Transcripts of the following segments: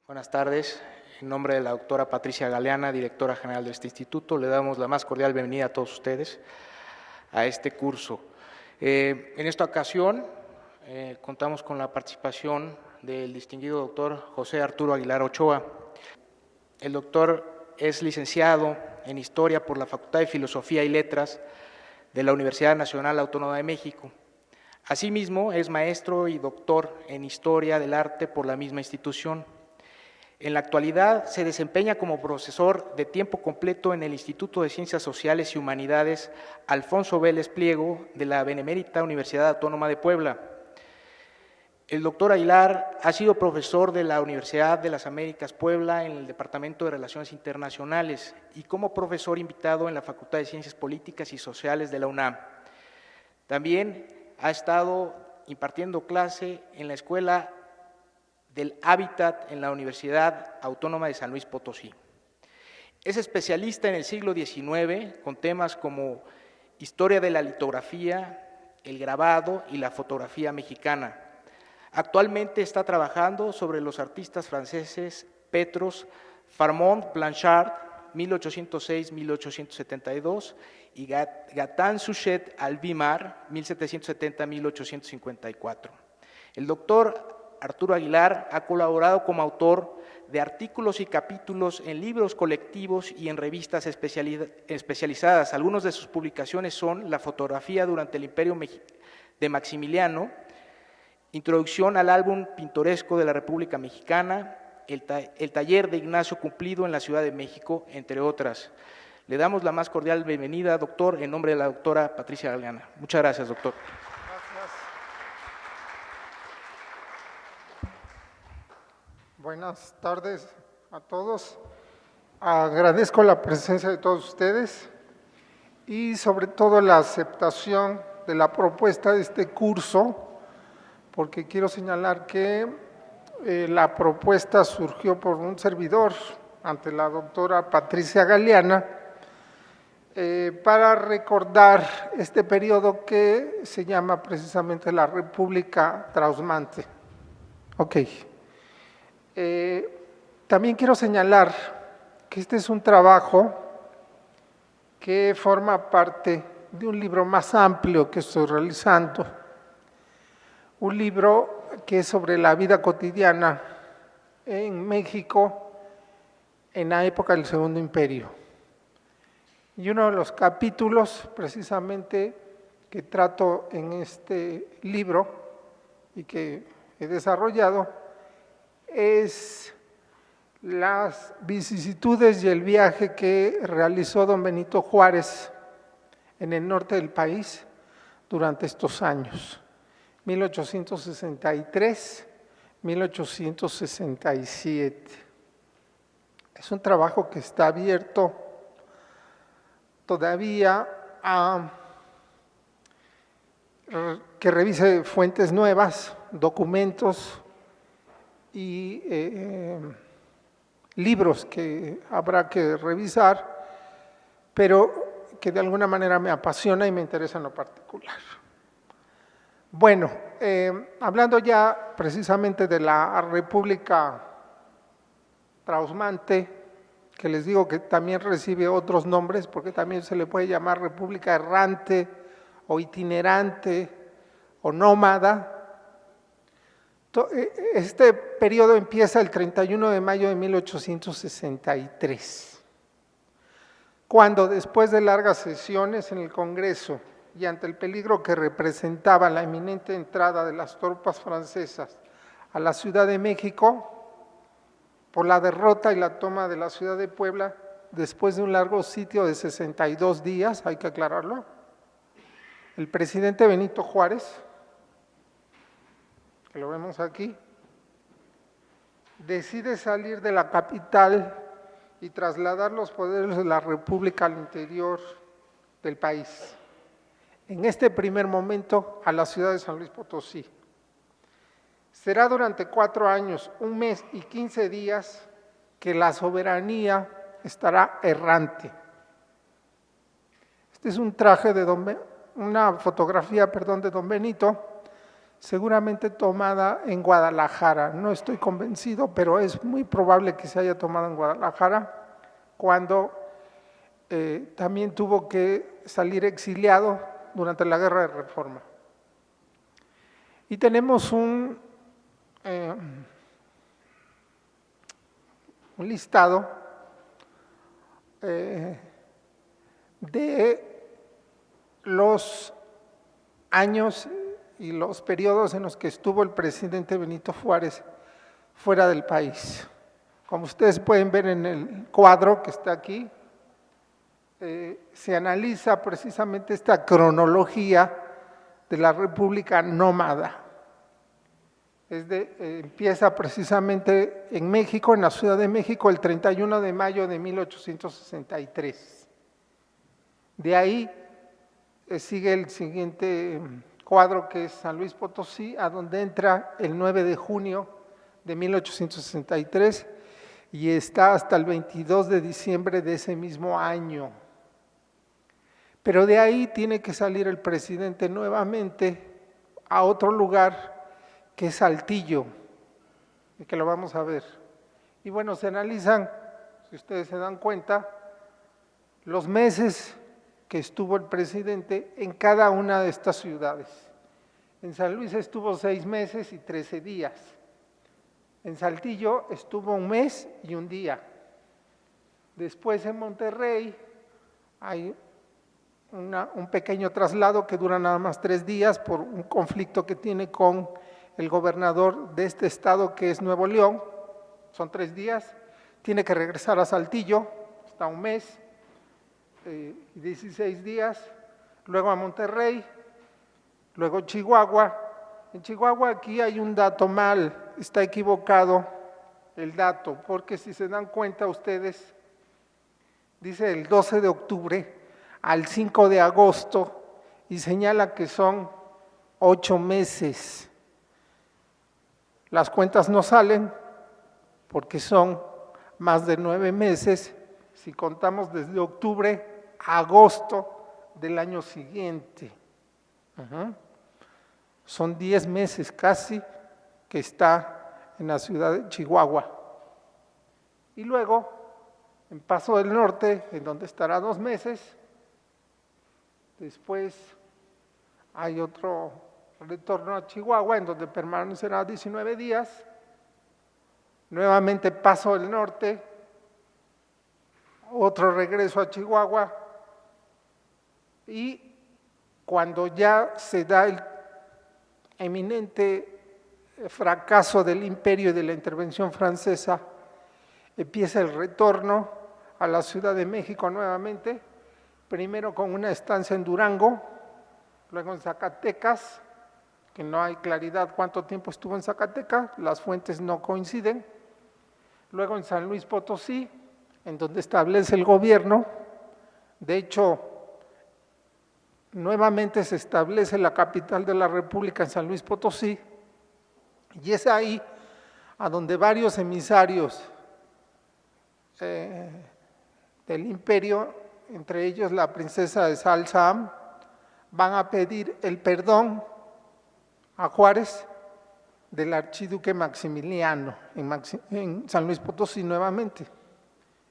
Buenas tardes. En nombre de la doctora Patricia Galeana, directora general de este instituto, le damos la más cordial bienvenida a todos ustedes a este curso. En esta ocasión contamos con la participación del distinguido doctor José Arturo Aguilar Ochoa. El doctor es licenciado en Historia por la Facultad de Filosofía y Letras de la Universidad Nacional Autónoma de México. Asimismo, es maestro y doctor en Historia del Arte por la misma institución. En la actualidad se desempeña como profesor de tiempo completo en el Instituto de Ciencias Sociales y Humanidades Alfonso Vélez Pliego de la Benemérita Universidad Autónoma de Puebla. El doctor Aguilar ha sido profesor de la Universidad de las Américas Puebla en el Departamento de Relaciones Internacionales y como profesor invitado en la Facultad de Ciencias Políticas y Sociales de la UNAM. También ha estado impartiendo clase en la Escuela del Hábitat en la Universidad Autónoma de San Luis Potosí. Es especialista en el siglo XIX con temas como historia de la litografía, el grabado y la fotografía mexicana. Actualmente está trabajando sobre los artistas franceses Petros, Farmont Blanchard, 1806-1872, y Gatin Suchet Alvimar, 1770-1854. El doctor Arturo Aguilar ha colaborado como autor de artículos y capítulos en libros colectivos y en revistas especializadas. Algunas de sus publicaciones son La fotografía durante el Imperio de Maximiliano, Introducción al álbum pintoresco de la República Mexicana, el taller de Ignacio Cumplido en la Ciudad de México, entre otras. Le damos la más cordial bienvenida, doctor, en nombre de la doctora Patricia Galeana. Muchas gracias, doctor. Buenas tardes a todos. Agradezco la presencia de todos ustedes y sobre todo la aceptación de la propuesta de este curso, porque quiero señalar que la propuesta surgió por un servidor ante la doctora Patricia Galeana para recordar este periodo que se llama precisamente la República Trausmante. Ok. También quiero señalar que este es un trabajo que forma parte de un libro más amplio que estoy realizando, un libro que es sobre la vida cotidiana en México en la época del Segundo Imperio. Y uno de los capítulos precisamente que trato en este libro y que he desarrollado es las vicisitudes y el viaje que realizó don Benito Juárez en el norte del país durante estos años, 1863-1867. Es un trabajo que está abierto todavía a que revise fuentes nuevas, documentos y libros que habrá que revisar, pero que de alguna manera me apasiona y me interesa en lo particular. Bueno, hablando ya precisamente de la República Trausmante, que les digo que también recibe otros nombres, porque también se le puede llamar República Errante o itinerante o nómada. Este periodo empieza el 31 de mayo de 1863, cuando después de largas sesiones en el Congreso y ante el peligro que representaba la inminente entrada de las tropas francesas a la Ciudad de México, por la derrota y la toma de la ciudad de Puebla, después de un largo sitio de 62 días, hay que aclararlo, el presidente Benito Juárez, que lo vemos aquí, decide salir de la capital y trasladar los poderes de la República al interior del país. En este primer momento a la ciudad de San Luis Potosí. Será durante 4 años, 1 mes y 15 días que la soberanía estará errante. Este es un traje de una fotografía, de don Benito. seguramente tomada en Guadalajara. No estoy convencido, pero es muy probable que se haya tomado en Guadalajara, cuando también tuvo que salir exiliado durante la Guerra de Reforma. Y tenemos un listado de los años y los periodos en los que estuvo el presidente Benito Juárez fuera del país. Como ustedes pueden ver en el cuadro que está aquí, se analiza precisamente esta cronología de la República Nómada. Empieza precisamente en México, en la Ciudad de México, el 31 de mayo de 1863. De ahí sigue el siguiente cuadro, que es San Luis Potosí, a donde entra el 9 de junio de 1863 y está hasta el 22 de diciembre de ese mismo año. Pero de ahí tiene que salir el presidente nuevamente a otro lugar, que es Saltillo, y que lo vamos a ver. Y bueno, se analizan, si ustedes se dan cuenta, los meses que estuvo el presidente en cada una de estas ciudades. En San Luis estuvo 6 meses y 13 días. En Saltillo estuvo 1 mes y 1 día. Después en Monterrey hay un pequeño traslado que dura nada más 3 días por un conflicto que tiene con el gobernador de este estado, que es Nuevo León. Son 3 días. Tiene que regresar a Saltillo, está 1 mes y 16 días. Luego a Monterrey, luego Chihuahua. En Chihuahua aquí hay un dato mal, está equivocado el dato, porque si se dan cuenta ustedes, dice el 12 de octubre al 5 de agosto y señala que son 8 meses. Las cuentas no salen porque son más de 9 meses si contamos desde octubre a agosto del año siguiente. Son 10 meses casi que está en la ciudad de Chihuahua. Y luego, en Paso del Norte, en donde estará 2 meses, después hay otro retorno a Chihuahua, en donde permanecerá 19 días, nuevamente Paso del Norte, otro regreso a Chihuahua, y cuando ya se da el eminente fracaso del imperio y de la intervención francesa, empieza el retorno a la Ciudad de México nuevamente, primero con una estancia en Durango, luego en Zacatecas, que no hay claridad cuánto tiempo estuvo en Zacatecas, las fuentes no coinciden, luego en San Luis Potosí, en donde establece el gobierno. De hecho, nuevamente se establece la capital de la República en San Luis Potosí, y es ahí a donde varios emisarios del imperio, entre ellos la princesa de Salzam, van a pedir el perdón a Juárez del archiduque Maximiliano en San Luis Potosí nuevamente.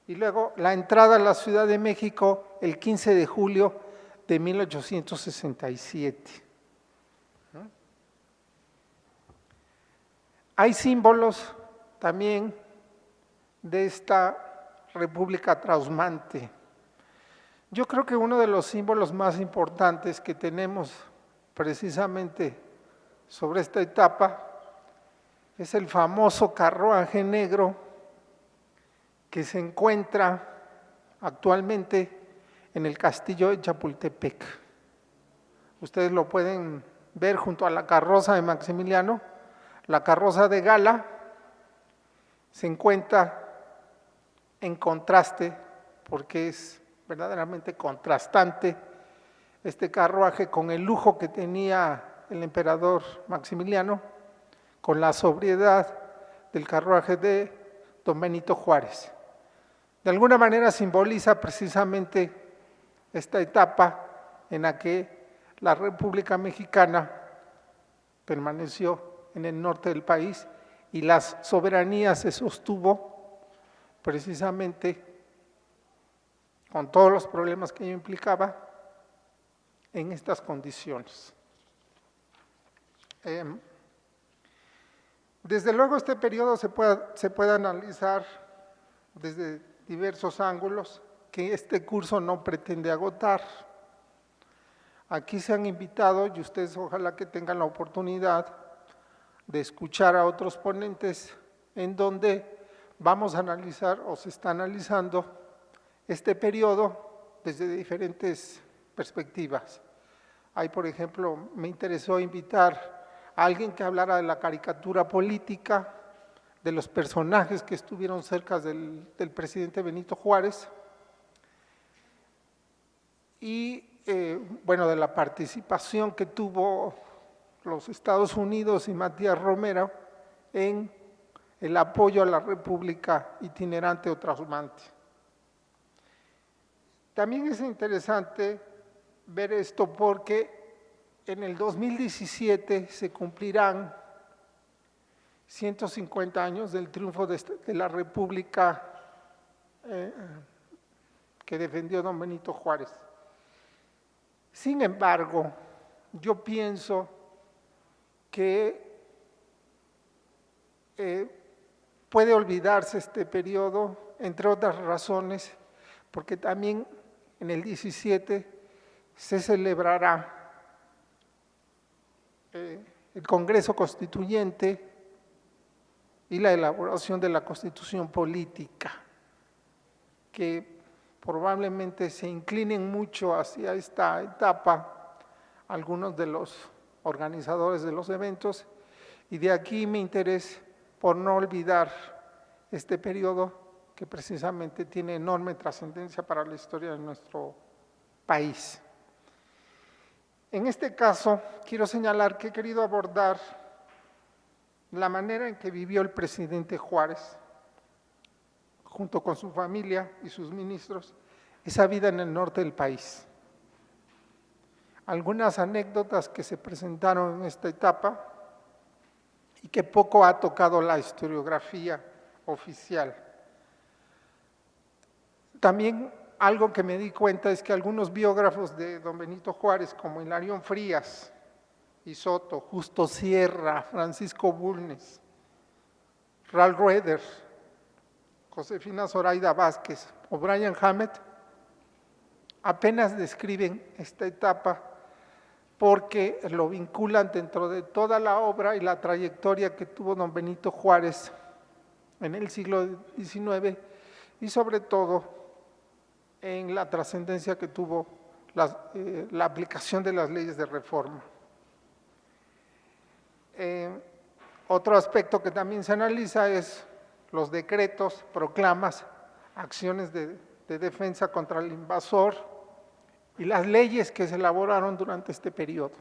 Y luego la entrada a la Ciudad de México el 15 de julio de 1867. Hay símbolos también de esta república trashumante. Yo creo que uno de los símbolos más importantes que tenemos precisamente sobre esta etapa es el famoso carruaje negro que se encuentra actualmente en el castillo de Chapultepec. Ustedes lo pueden ver junto a la carroza de Maximiliano. La carroza de gala se encuentra en contraste, porque es verdaderamente contrastante este carruaje con el lujo que tenía el emperador Maximiliano, con la sobriedad del carruaje de don Benito Juárez. De alguna manera simboliza precisamente esta etapa en la que la República Mexicana permaneció en el norte del país y la soberanía se sostuvo precisamente con todos los problemas que ello implicaba en estas condiciones. Desde luego este periodo se puede analizar desde diversos ángulos que este curso no pretende agotar. Aquí se han invitado, y ustedes ojalá que tengan la oportunidad de escuchar a otros ponentes en donde vamos a analizar o se está analizando este periodo desde diferentes perspectivas. Ahí, por ejemplo, me interesó invitar a alguien que hablara de la caricatura política, de los personajes que estuvieron cerca del presidente Benito Juárez y, bueno, de la participación que tuvo los Estados Unidos y Matías Romero en el apoyo a la República itinerante o trashumante. También es interesante ver esto porque en el 2017 se cumplirán 150 años del triunfo de la República que defendió don Benito Juárez. Sin embargo, yo pienso que puede olvidarse este periodo, entre otras razones, porque también en el 17 se celebrará el Congreso Constituyente y la elaboración de la Constitución Política, que probablemente se inclinen mucho hacia esta etapa algunos de los organizadores de los eventos, y de aquí mi interés por no olvidar este periodo que precisamente tiene enorme trascendencia para la historia de nuestro país. En este caso, quiero señalar que he querido abordar la manera en que vivió el presidente Juárez, junto con su familia y sus ministros, esa vida en el norte del país. Algunas anécdotas que se presentaron en esta etapa y que poco ha tocado la historiografía oficial. También algo que me di cuenta es que algunos biógrafos de don Benito Juárez, como Hilarión Frías y Soto, Justo Sierra, Francisco Bulnes, Ralph Roeder, Josefina Zoraida Vázquez o Brian Hammett, apenas describen esta etapa porque lo vinculan dentro de toda la obra y la trayectoria que tuvo don Benito Juárez en el siglo XIX y sobre todo en la trascendencia que tuvo la aplicación de las leyes de reforma. Otro aspecto que también se analiza es los decretos, proclamas, acciones de defensa contra el invasor y las leyes que se elaboraron durante este periodo.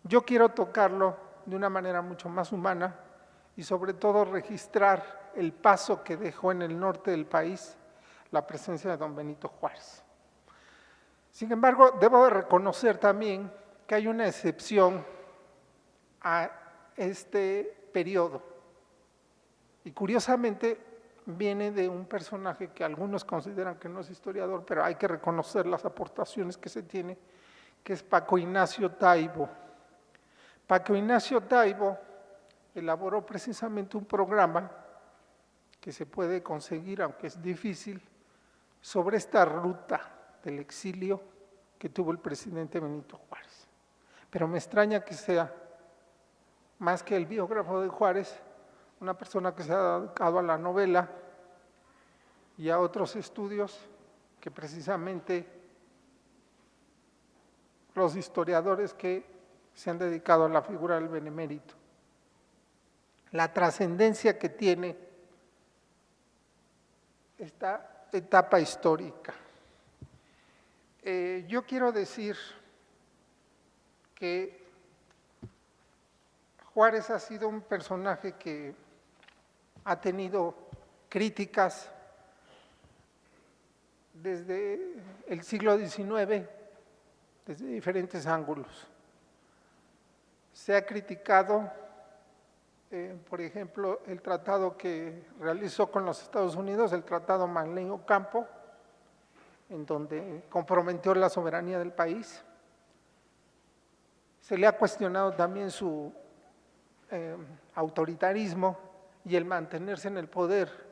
Yo quiero tocarlo de una manera mucho más humana y sobre todo registrar el paso que dejó en el norte del país la presencia de don Benito Juárez. Sin embargo, debo de reconocer también que hay una excepción a este periodo y curiosamente viene de un personaje que algunos consideran que no es historiador, pero hay que reconocer las aportaciones que se tiene, que es Paco Ignacio Taibo. Paco Ignacio Taibo elaboró precisamente un programa que se puede conseguir, aunque es difícil, sobre esta ruta del exilio que tuvo el presidente Benito Juárez. Pero me extraña que sea, más que el biógrafo de Juárez, una persona que se ha dedicado a la novela y a otros estudios que precisamente los historiadores que se han dedicado a la figura del benemérito. La trascendencia que tiene esta etapa histórica. Yo quiero decir que Juárez ha sido un personaje que ha tenido críticas desde el siglo XIX, desde diferentes ángulos. Se ha criticado, por ejemplo, el tratado que realizó con los Estados Unidos, el Tratado Manley-Ocampo, en donde comprometió la soberanía del país. Se le ha cuestionado también su autoritarismo y el mantenerse en el poder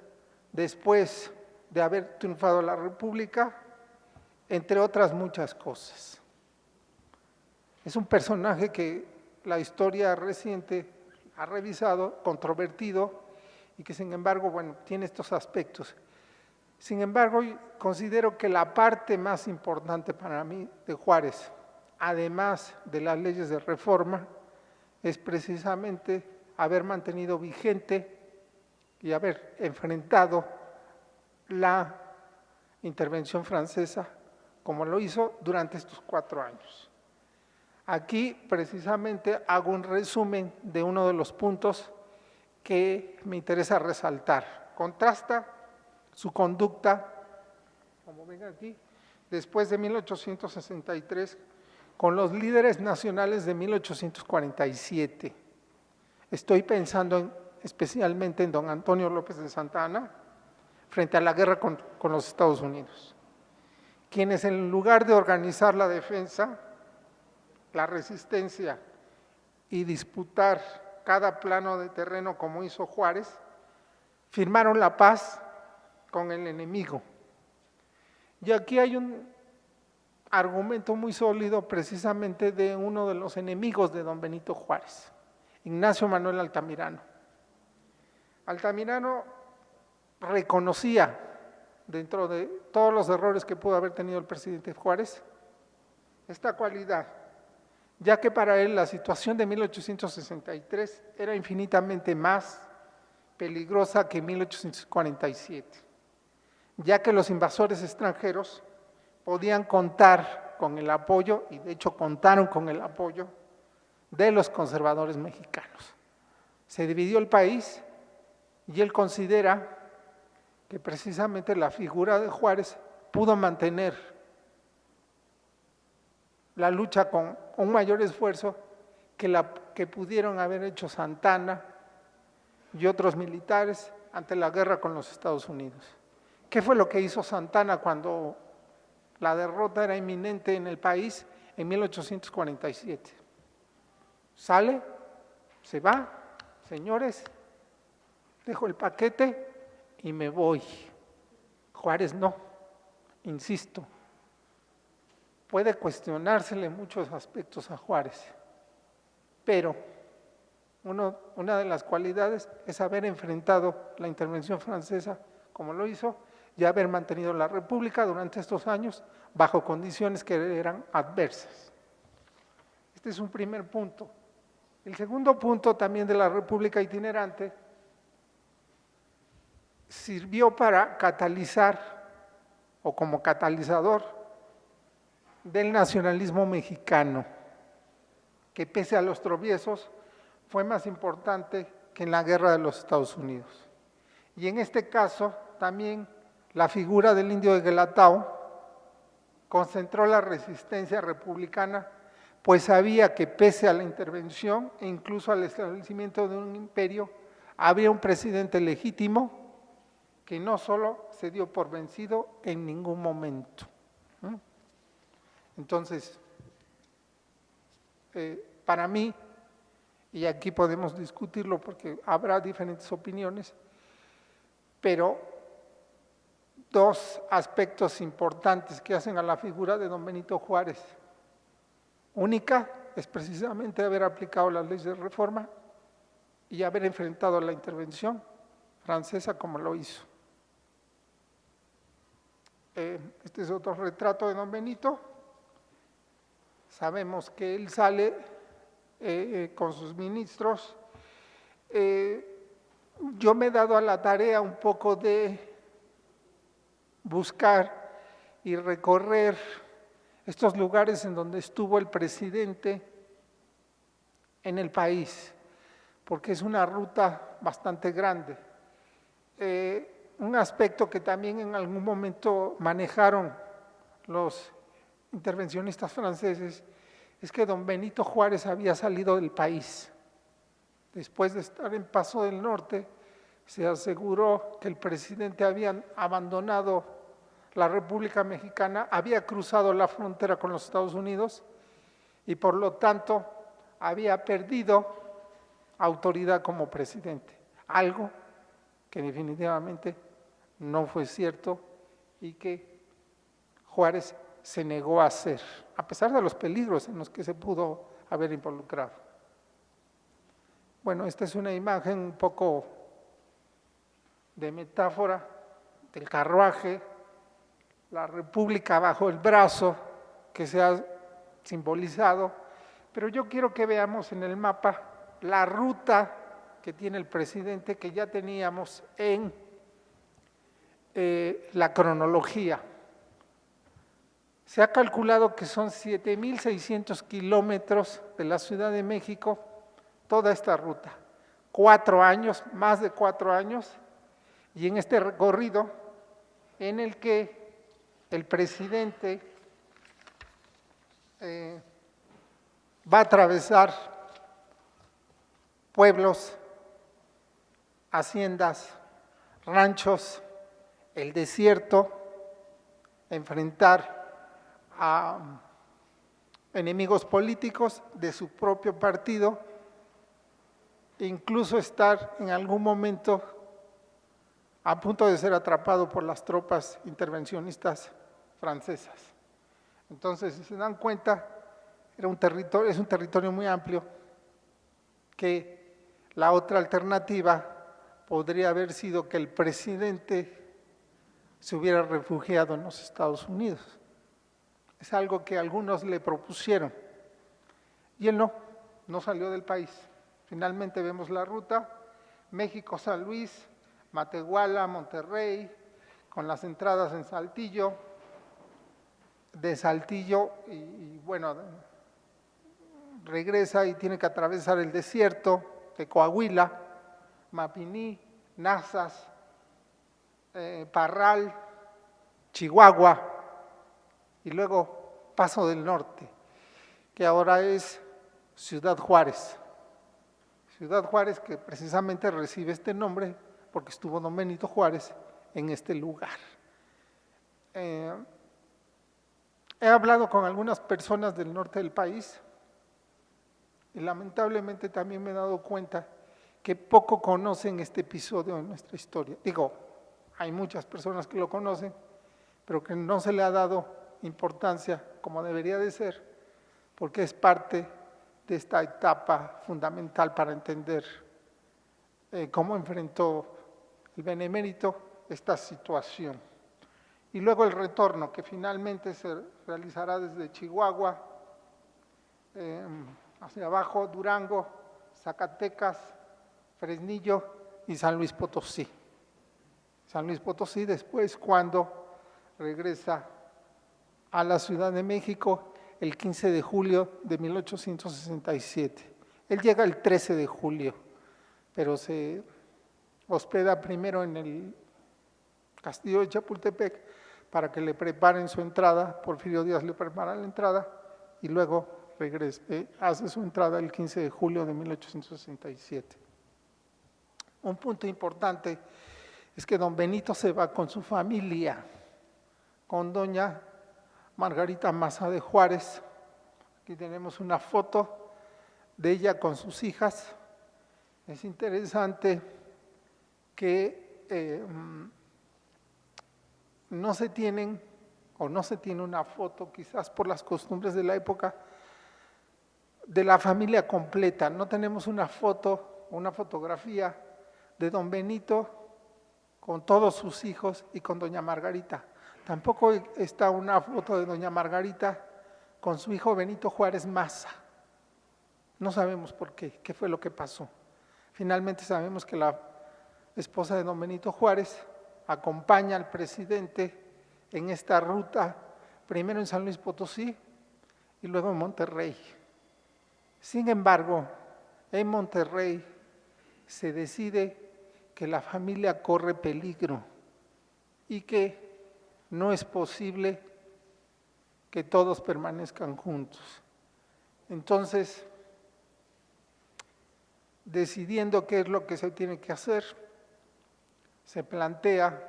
después de haber triunfado la República, entre otras muchas cosas. Es un personaje que la historia reciente ha revisado, controvertido, y que sin embargo, bueno, tiene estos aspectos. Sin embargo, considero que la parte más importante para mí de Juárez, además de las leyes de reforma, es precisamente haber mantenido vigente y haber enfrentado la intervención francesa como lo hizo durante estos 4 años. Aquí precisamente hago un resumen de uno de los puntos que me interesa resaltar. Contrasta su conducta, como ven aquí, después de 1863, con los líderes nacionales de 1847. Estoy pensando especialmente en don Antonio López de Santa Anna, frente a la guerra con los Estados Unidos, quienes en lugar de organizar la defensa, la resistencia y disputar cada plano de terreno como hizo Juárez, firmaron la paz con el enemigo. Y aquí hay un argumento muy sólido precisamente de uno de los enemigos de don Benito Juárez, Ignacio Manuel Altamirano. Altamirano reconocía, dentro de todos los errores que pudo haber tenido el presidente Juárez, esta cualidad, ya que para él la situación de 1863 era infinitamente más peligrosa que 1847, ya que los invasores extranjeros podían contar con el apoyo, y de hecho contaron con el apoyo, de los conservadores mexicanos. Se dividió el país y él considera que precisamente la figura de Juárez pudo mantener la lucha con un mayor esfuerzo que pudieron haber hecho Santa Anna y otros militares ante la guerra con los Estados Unidos. ¿Qué fue lo que hizo Santa Anna cuando la derrota era inminente en el país en 1847? Sale, se va, señores, dejo el paquete y me voy. Juárez no, insisto, puede cuestionársele muchos aspectos a Juárez, pero una de las cualidades es haber enfrentado la intervención francesa como lo hizo y haber mantenido la República durante estos años bajo condiciones que eran adversas. Este es un primer punto. El segundo punto también de la República itinerante sirvió para catalizar o como catalizador del nacionalismo mexicano, que pese a los tropiezos fue más importante que en la guerra de los Estados Unidos. Y en este caso también la figura del indio de Guelatao concentró la resistencia republicana, pues sabía que pese a la intervención e incluso al establecimiento de un imperio, había un presidente legítimo que no solo se dio por vencido en ningún momento. Entonces, para mí, y aquí podemos discutirlo porque habrá diferentes opiniones, pero dos aspectos importantes que hacen a la figura de don Benito Juárez. Única es precisamente haber aplicado las leyes de reforma y haber enfrentado la intervención francesa como lo hizo. Este es otro retrato de don Benito. Sabemos que él sale con sus ministros. Yo me he dado a la tarea un poco de buscar y recorrer estos lugares en donde estuvo el presidente en el país, porque es una ruta bastante grande. Un aspecto que también en algún momento manejaron los intervencionistas franceses es que don Benito Juárez había salido del país. Después de estar en Paso del Norte, se aseguró que el presidente había abandonado la República Mexicana, había cruzado la frontera con los Estados Unidos y por lo tanto había perdido autoridad como presidente, algo que definitivamente no fue cierto y que Juárez se negó a hacer, a pesar de los peligros en los que se pudo haber involucrado. Bueno, esta es una imagen un poco de metáfora del carruaje, la República bajo el brazo que se ha simbolizado, pero yo quiero que veamos en el mapa la ruta que tiene el presidente que ya teníamos en la cronología. Se ha calculado que son 7.600 kilómetros de la Ciudad de México, toda esta ruta. 4 años, más de 4 años, y en este recorrido en el que el presidente va a atravesar pueblos, haciendas, ranchos, el desierto, enfrentar a enemigos políticos de su propio partido, e incluso estar en algún momento a punto de ser atrapado por las tropas intervencionistas francesas. Entonces, si se dan cuenta, es un territorio muy amplio, que la otra alternativa podría haber sido que el presidente se hubiera refugiado en los Estados Unidos. Es algo que algunos le propusieron y él no salió del país. Finalmente vemos la ruta, México-San Luis, Matehuala, Monterrey, con las entradas en Saltillo, de Saltillo y bueno, regresa y tiene que atravesar el desierto de Coahuila, Mapimí, Nazas, Parral, Chihuahua y luego Paso del Norte, que ahora es Ciudad Juárez. Ciudad Juárez que precisamente recibe este nombre porque estuvo don Benito Juárez en este lugar. He hablado con algunas personas del norte del país y lamentablemente también me he dado cuenta que poco conocen este episodio de nuestra historia. Digo, hay muchas personas que lo conocen, pero que no se le ha dado importancia como debería de ser, porque es parte de esta etapa fundamental para entender cómo enfrentó el Benemérito esta situación. Y luego el retorno, que finalmente se realizará desde Chihuahua, hacia abajo, Durango, Zacatecas, Fresnillo y San Luis Potosí. San Luis Potosí después cuando regresa a la Ciudad de México el 15 de julio de 1867. Él llega el 13 de julio, pero se hospeda primero en el Castillo de Chapultepec para que le preparen su entrada. Porfirio Díaz le prepara la entrada y luego regresa, hace su entrada el 15 de julio de 1867. Un punto importante es que don Benito se va con su familia, con doña Margarita Maza de Juárez. Aquí tenemos una foto de ella con sus hijas. Es interesante que no se tiene una foto, quizás por las costumbres de la época, de la familia completa. No tenemos una foto, una fotografía de don Benito con todos sus hijos y con doña Margarita. Tampoco está una foto de doña Margarita con su hijo Benito Juárez Maza. No sabemos por qué fue lo que pasó. Finalmente sabemos que la esposa de don Benito Juárez acompaña al presidente en esta ruta, primero en San Luis Potosí y luego en Monterrey. Sin embargo, en Monterrey se decide que la familia corre peligro y que no es posible que todos permanezcan juntos. Entonces, decidiendo qué es lo que se tiene que hacer, se plantea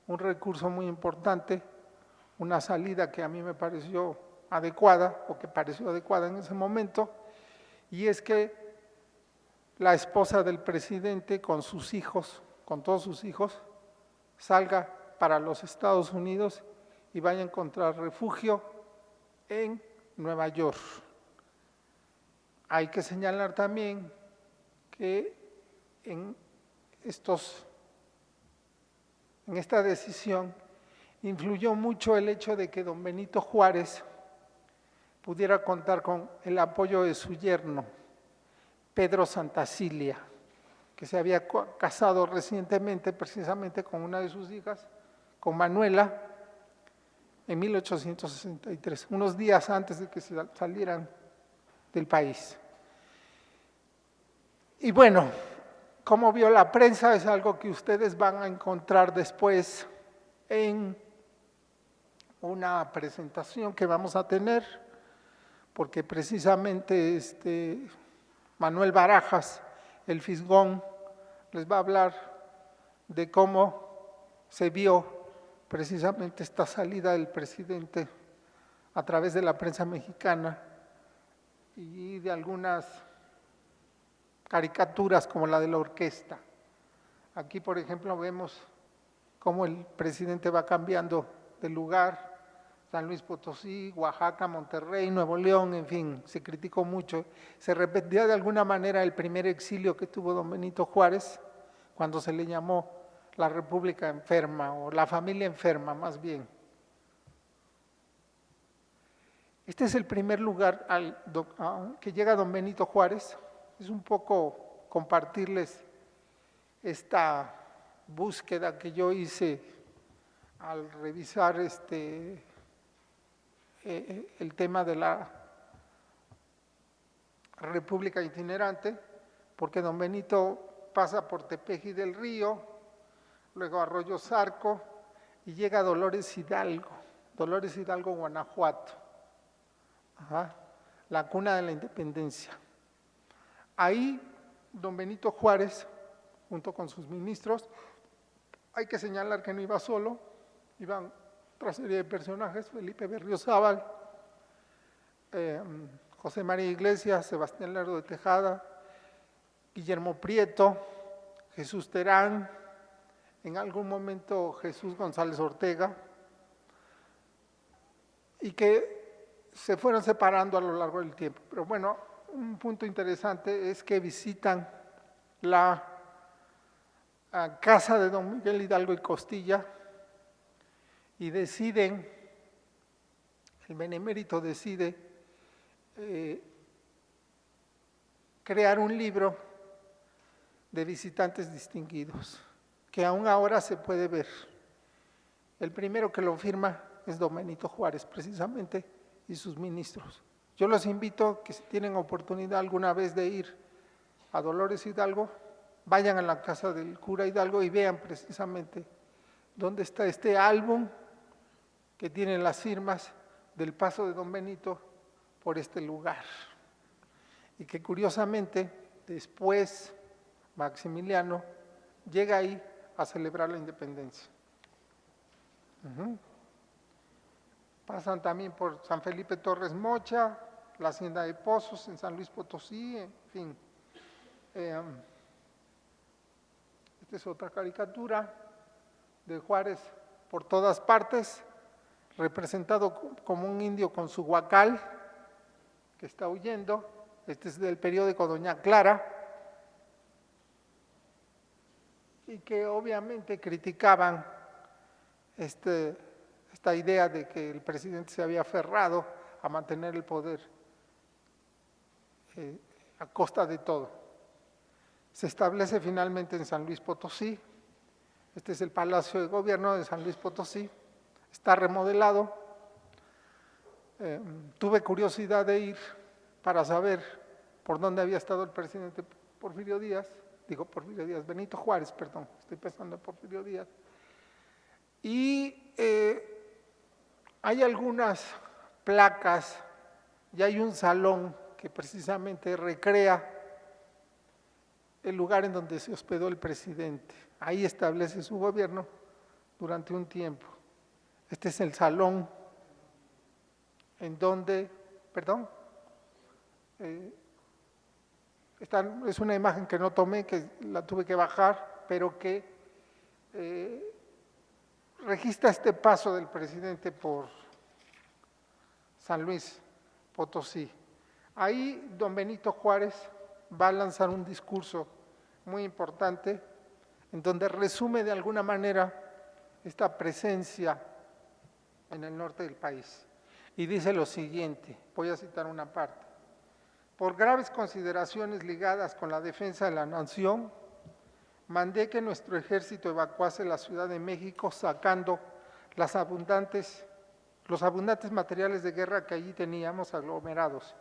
un recurso muy importante, una salida que a mí me pareció adecuada, o que pareció adecuada en ese momento, y es que la esposa del presidente con sus hijos, con todos sus hijos, salga para los Estados Unidos y vaya a encontrar refugio en Nueva York. Hay que señalar también que en esta decisión influyó mucho el hecho de que don Benito Juárez pudiera contar con el apoyo de su yerno, Pedro Santacilia, que se había casado recientemente precisamente con una de sus hijas, con Manuela, en 1863, unos días antes de que salieran del país. Y bueno, como vio la prensa, es algo que ustedes van a encontrar después en una presentación que vamos a tener, porque precisamente Manuel Barajas, el Fisgón, les va a hablar de cómo se vio precisamente esta salida del presidente a través de la prensa mexicana y de algunas caricaturas como la de la orquesta. Aquí, por ejemplo, vemos cómo el presidente va cambiando de lugar, San Luis Potosí, Oaxaca, Monterrey, Nuevo León, en fin, se criticó mucho. Se repetía de alguna manera el primer exilio que tuvo don Benito Juárez, cuando se le llamó la República Enferma, o la familia enferma más bien. Este es el primer lugar que llega don Benito Juárez. Es un poco compartirles esta búsqueda que yo hice al revisar el tema de la República itinerante, porque don Benito pasa por Tepeji del Río, luego Arroyo Zarco y llega a Dolores Hidalgo, Guanajuato, la cuna de la independencia. Ahí don Benito Juárez, junto con sus ministros, hay que señalar que no iba solo, iban otra serie de personajes: Felipe Berriozábal, José María Iglesias, Sebastián Lerdo de Tejada, Guillermo Prieto, Jesús Terán, en algún momento Jesús González Ortega, y que se fueron separando a lo largo del tiempo. Pero bueno, un punto interesante es que visitan la casa de don Miguel Hidalgo y Costilla y deciden, el benemérito decide crear un libro de visitantes distinguidos, que aún ahora se puede ver. El primero que lo firma es don Benito Juárez, precisamente, y sus ministros. Yo los invito que si tienen oportunidad alguna vez de ir a Dolores Hidalgo, vayan a la casa del cura Hidalgo y vean precisamente dónde está este álbum que tiene las firmas del paso de don Benito por este lugar. Y que curiosamente después Maximiliano llega ahí a celebrar la independencia. Pasan también por San Felipe Torres Mocha, la Hacienda de Pozos en San Luis Potosí, en fin. Esta es otra caricatura de Juárez por todas partes, representado como un indio con su huacal, que está huyendo. Este es del periódico Doña Clara, y que obviamente criticaban esta idea de que el presidente se había aferrado a mantener el poder a costa de todo. Se establece finalmente en San Luis Potosí. Este es el Palacio de Gobierno de San Luis Potosí. Está remodelado. Tuve curiosidad de ir para saber por dónde había estado el presidente Benito Juárez, perdón, estoy pensando en Porfirio Díaz. Y hay algunas placas y hay un salón que precisamente recrea el lugar en donde se hospedó el presidente. Ahí establece su gobierno durante un tiempo. Este es el salón en donde, es una imagen que no tomé, que la tuve que bajar, pero que registra este paso del presidente por San Luis Potosí. Ahí don Benito Juárez va a lanzar un discurso muy importante en donde resume de alguna manera esta presencia en el norte del país. Y dice lo siguiente, voy a citar una parte. Por graves consideraciones ligadas con la defensa de la nación, mandé que nuestro ejército evacuase la Ciudad de México sacando los abundantes materiales de guerra que allí teníamos aglomerados.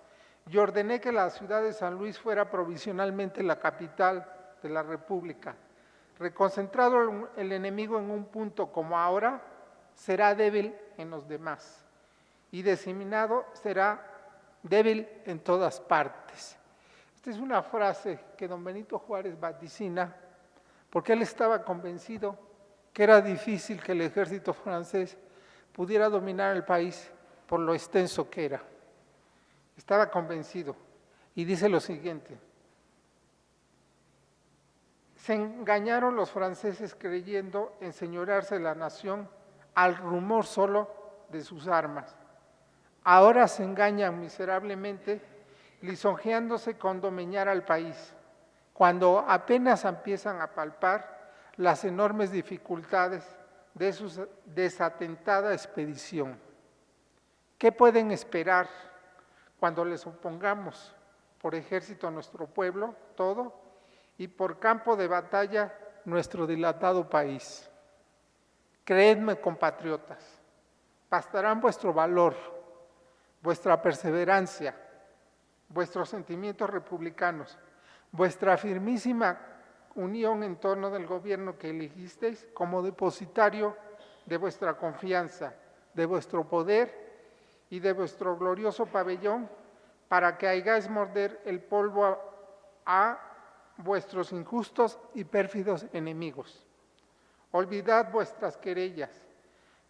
Y ordené que la ciudad de San Luis fuera provisionalmente la capital de la República. Reconcentrado el enemigo en un punto como ahora, será débil en los demás. Y diseminado será débil en todas partes. Esta es una frase que don Benito Juárez vaticina porque él estaba convencido que era difícil que el ejército francés pudiera dominar el país por lo extenso que era. Estaba convencido y dice lo siguiente: se engañaron los franceses creyendo enseñorearse de la nación al rumor solo de sus armas. Ahora se engañan miserablemente lisonjeándose con domeñar al país, cuando apenas empiezan a palpar las enormes dificultades de su desatentada expedición. ¿Qué pueden esperar cuando les opongamos por ejército a nuestro pueblo todo y por campo de batalla nuestro dilatado país? Creedme, compatriotas, bastarán vuestro valor, vuestra perseverancia, vuestros sentimientos republicanos, vuestra firmísima unión en torno del gobierno que elegisteis como depositario de vuestra confianza, de vuestro poder y de vuestro glorioso pabellón, para que hagáis morder el polvo a vuestros injustos y pérfidos enemigos. Olvidad vuestras querellas,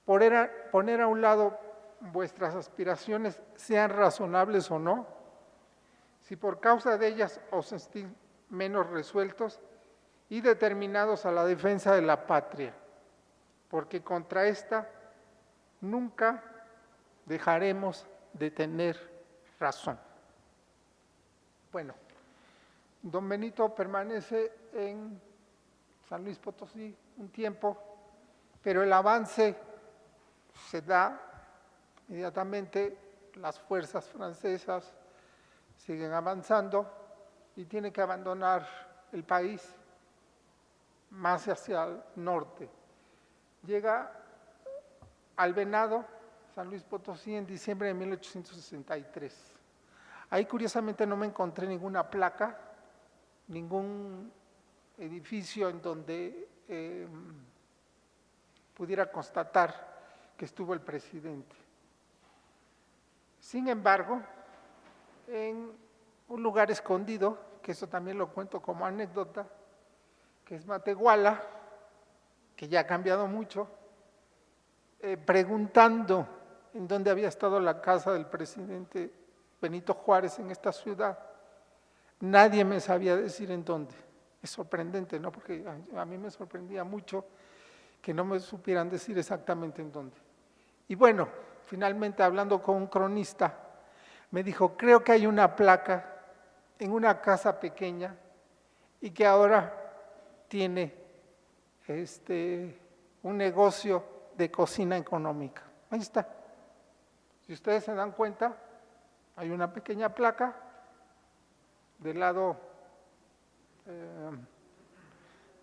poner a un lado vuestras aspiraciones, sean razonables o no. Si por causa de ellas os sentís menos resueltos y determinados a la defensa de la patria, porque contra esta nunca dejaremos de tener razón. Bueno, don Benito permanece en San Luis Potosí un tiempo, pero el avance se da inmediatamente, las fuerzas francesas siguen avanzando y tiene que abandonar el país más hacia el norte. Llega al Venado, San Luis Potosí, en diciembre de 1863. Ahí curiosamente no me encontré ninguna placa, ningún edificio en donde pudiera constatar que estuvo el presidente. Sin embargo, en un lugar escondido, que eso también lo cuento como anécdota, que es Matehuala, que ya ha cambiado mucho, preguntando en dónde había estado la casa del presidente Benito Juárez en esta ciudad, nadie me sabía decir en dónde. Es sorprendente, ¿no? Porque a mí me sorprendía mucho que no me supieran decir exactamente en dónde. Y bueno, finalmente hablando con un cronista, me dijo, creo que hay una placa en una casa pequeña y que ahora tiene un negocio de cocina económica. Ahí está. Si ustedes se dan cuenta, hay una pequeña placa del lado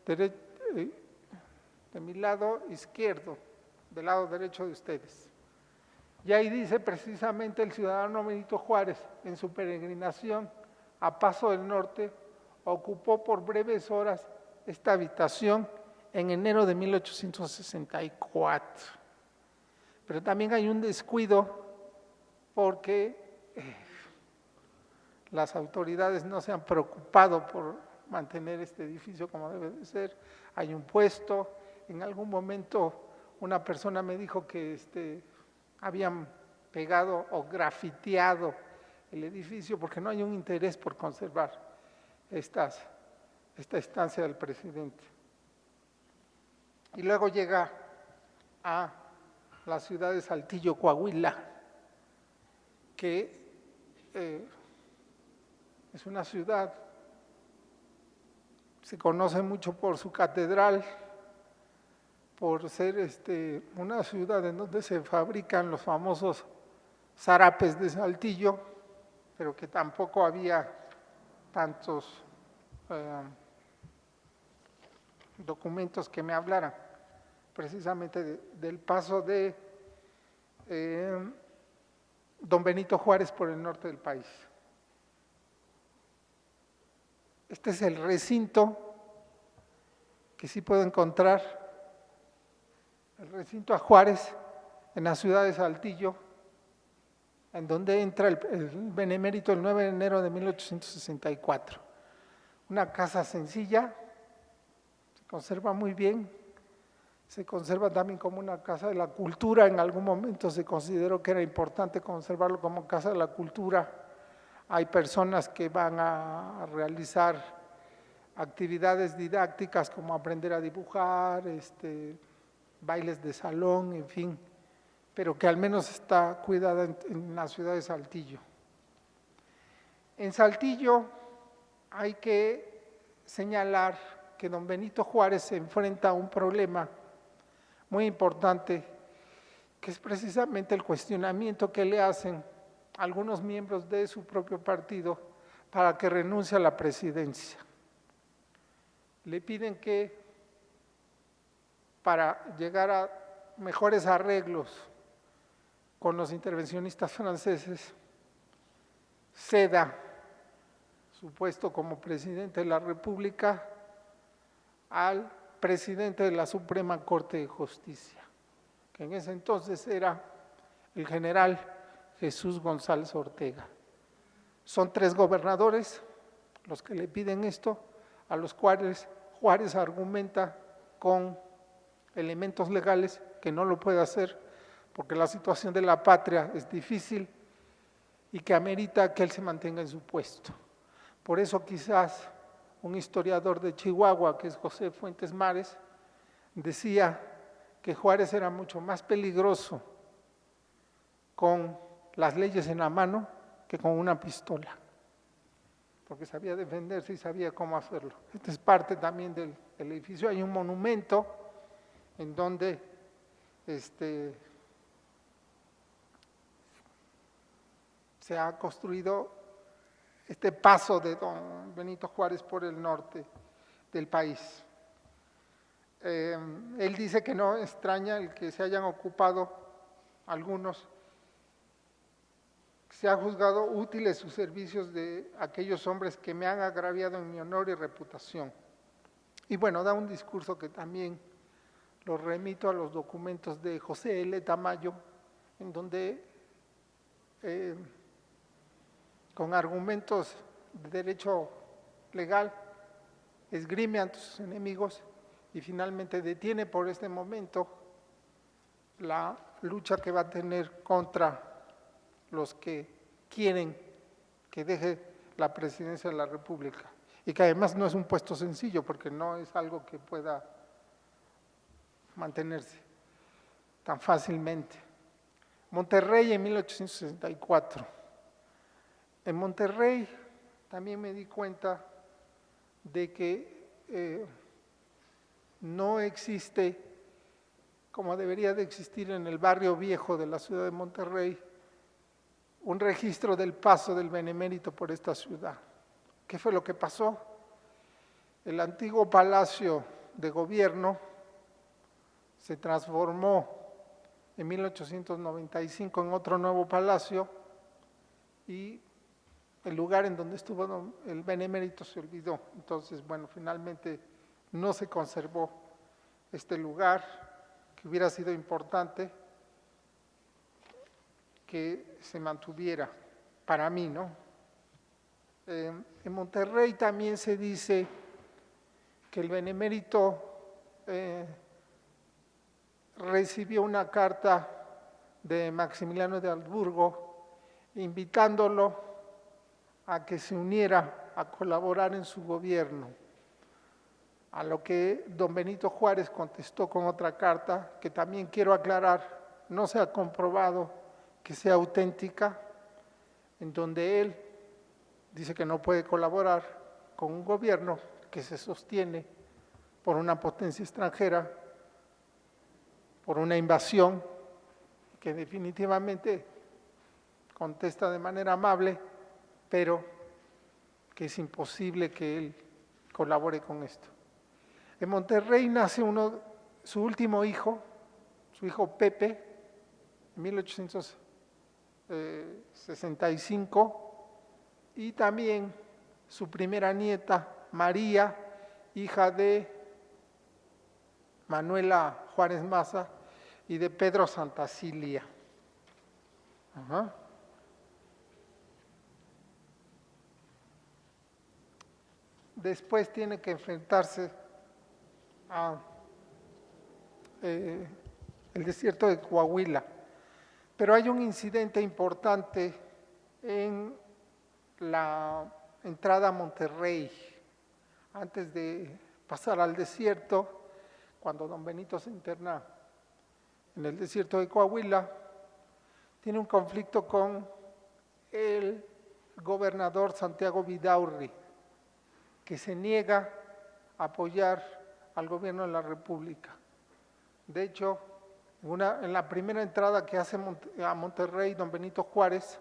de mi lado izquierdo, del lado derecho de ustedes. Y ahí dice precisamente el ciudadano Benito Juárez, en su peregrinación a Paso del Norte, ocupó por breves horas esta habitación en enero de 1864. Pero también hay un descuido porque las autoridades no se han preocupado por mantener este edificio como debe de ser. Hay un puesto, en algún momento una persona me dijo que habían pegado o grafiteado el edificio porque no hay un interés por conservar esta estancia del presidente. Y luego llega a la ciudad de Saltillo, Coahuila, que es una ciudad, se conoce mucho por su catedral, por ser una ciudad en donde se fabrican los famosos zarapes de Saltillo, pero que tampoco había tantos documentos que me hablaran precisamente del paso de don Benito Juárez por el norte del país. Este es el recinto que sí puedo encontrar, el recinto a Juárez en la ciudad de Saltillo, en donde entra el benemérito el 9 de enero de 1864. Una casa sencilla, se conserva muy bien, se conserva también como una casa de la cultura. En algún momento se consideró que era importante conservarlo como casa de la cultura. Hay personas que van a realizar actividades didácticas como aprender a dibujar, bailes de salón, en fin, pero que al menos está cuidada en la ciudad de Saltillo. En Saltillo hay que señalar que don Benito Juárez se enfrenta a un problema muy importante, que es precisamente el cuestionamiento que le hacen algunos miembros de su propio partido para que renuncie a la presidencia. Le piden que para llegar a mejores arreglos con los intervencionistas franceses, ceda su puesto como presidente de la República al presidente de la Suprema Corte de Justicia, que en ese entonces era el general Jesús González Ortega. Son 3 gobernadores los que le piden esto, a los cuales Juárez argumenta con elementos legales que no lo puede hacer porque la situación de la patria es difícil y que amerita que él se mantenga en su puesto. Por eso quizás un historiador de Chihuahua, que es José Fuentes Mares, decía que Juárez era mucho más peligroso con las leyes en la mano que con una pistola, porque sabía defenderse y sabía cómo hacerlo. Esta es parte también del edificio. Hay un monumento en donde se ha construido este paso de don Benito Juárez por el norte del país. Él dice que no extraña el que se hayan ocupado algunos, se ha juzgado útiles sus servicios de aquellos hombres que me han agraviado en mi honor y reputación. Y bueno, da un discurso que también lo remito a los documentos de José L. Tamayo, en donde con argumentos de derecho legal esgrime ante sus enemigos y finalmente detiene por este momento la lucha que va a tener contra los que quieren que deje la presidencia de la República, y que además no es un puesto sencillo porque no es algo que pueda mantenerse tan fácilmente. Monterrey en 1864. En Monterrey también me di cuenta de que no existe, como debería de existir en el barrio viejo de la ciudad de Monterrey, un registro del paso del benemérito por esta ciudad. ¿Qué fue lo que pasó? El antiguo palacio de gobierno se transformó en 1895 en otro nuevo palacio y el lugar en donde estuvo el benemérito se olvidó. Entonces, bueno, finalmente no se conservó este lugar, que hubiera sido importante que se mantuviera para mí, ¿no? En Monterrey también se dice que el benemérito recibió una carta de Maximiliano de Habsburgo invitándolo a que se uniera a colaborar en su gobierno, a lo que don Benito Juárez contestó con otra carta que también quiero aclarar, no se ha comprobado que sea auténtica, en donde él dice que no puede colaborar con un gobierno que se sostiene por una potencia extranjera, por una invasión, que definitivamente contesta de manera amable, pero que es imposible que él colabore con esto. En Monterrey nace su último hijo, su hijo Pepe, en 1865, y también su primera nieta, María, hija de Manuela Juárez Maza y de Pedro Santacilia. Después tiene que enfrentarse a el desierto de Coahuila. Pero hay un incidente importante en la entrada a Monterrey. Antes de pasar al desierto, cuando don Benito se interna en el desierto de Coahuila, tiene un conflicto con el gobernador Santiago Vidaurri, que se niega a apoyar al gobierno de la República. De hecho, en la primera entrada que hace a Monterrey don Benito Juárez,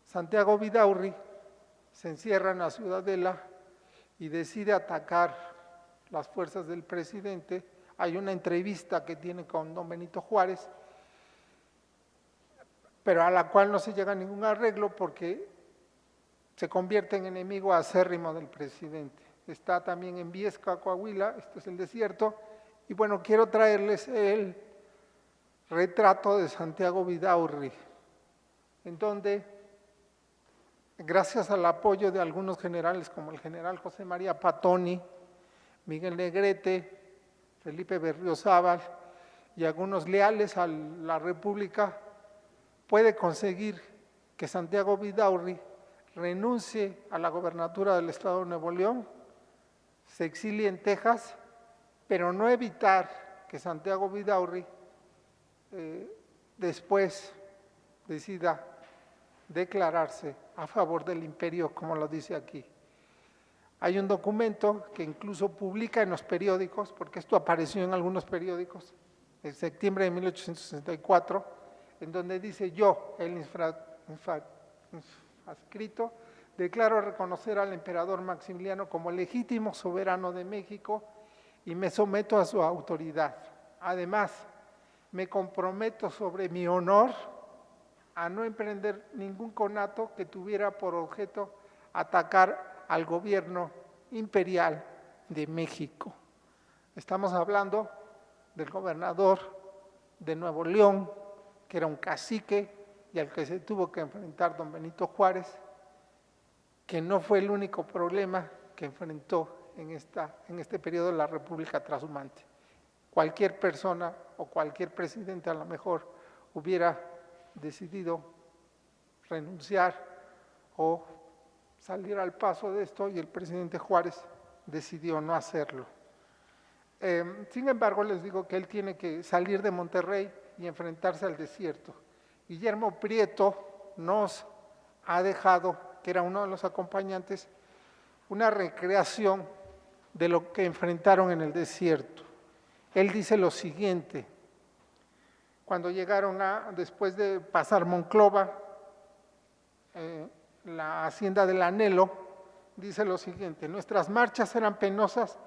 Santiago Vidaurri se encierra en la Ciudadela y decide atacar las fuerzas del presidente. Hay una entrevista que tiene con don Benito Juárez, pero a la cual no se llega a ningún arreglo porque se convierte en enemigo acérrimo del presidente. Está también en Viesca, Coahuila, esto es el desierto, y bueno, quiero traerles el retrato de Santiago Vidaurri, en donde, gracias al apoyo de algunos generales como el general José María Patoni, Miguel Negrete, Felipe Berriozábal y algunos leales a la República, puede conseguir que Santiago Vidaurri renuncie a la gobernatura del estado de Nuevo León, se exilie en Texas, pero no evitar que Santiago Vidaurri después decida declararse a favor del imperio, como lo dice aquí. Hay un documento que incluso publica en los periódicos, porque esto apareció en algunos periódicos, en septiembre de 1864, en donde dice: yo, el inscrito, declaro reconocer al emperador Maximiliano como legítimo soberano de México y me someto a su autoridad. Además, me comprometo sobre mi honor a no emprender ningún conato que tuviera por objeto atacar al gobierno imperial de México. Estamos hablando del gobernador de Nuevo León, que era un cacique y al que se tuvo que enfrentar don Benito Juárez, que no fue el único problema que enfrentó en este periodo de la República Trashumante. Cualquier persona o cualquier presidente a lo mejor hubiera decidido renunciar o salir al paso de esto, y el presidente Juárez decidió no hacerlo. Sin embargo, les digo que él tiene que salir de Monterrey y enfrentarse al desierto. Guillermo Prieto nos ha dejado, que era uno de los acompañantes, una recreación de lo que enfrentaron en el desierto. Él dice lo siguiente: cuando llegaron después de pasar Monclova, la hacienda del Anhelo, dice lo siguiente: nuestras marchas eran penosas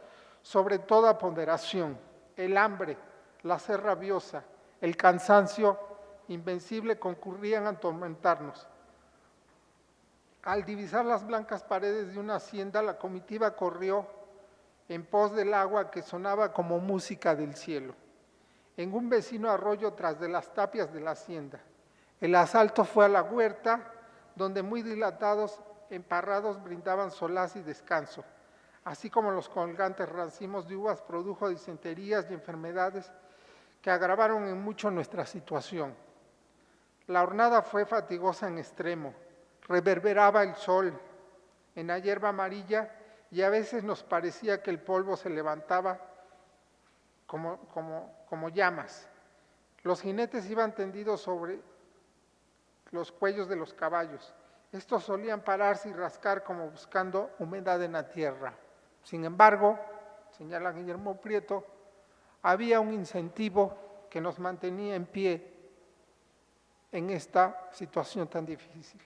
sobre toda ponderación, el hambre, la sed rabiosa, el cansancio invencible concurrían a atormentarnos. Al divisar las blancas paredes de una hacienda, la comitiva corrió en pos del agua que sonaba como música del cielo, en un vecino arroyo tras de las tapias de la hacienda. El asalto fue a la huerta, donde muy dilatados emparrados brindaban solaz y descanso, así como los colgantes racimos de uvas produjo disenterías y enfermedades que agravaron en mucho nuestra situación. La jornada fue fatigosa en extremo, reverberaba el sol en la hierba amarilla y a veces nos parecía que el polvo se levantaba como llamas. Los jinetes iban tendidos sobre los cuellos de los caballos. Estos solían pararse y rascar como buscando humedad en la tierra. Sin embargo, señala Guillermo Prieto, había un incentivo que nos mantenía en pie en esta situación tan difícil.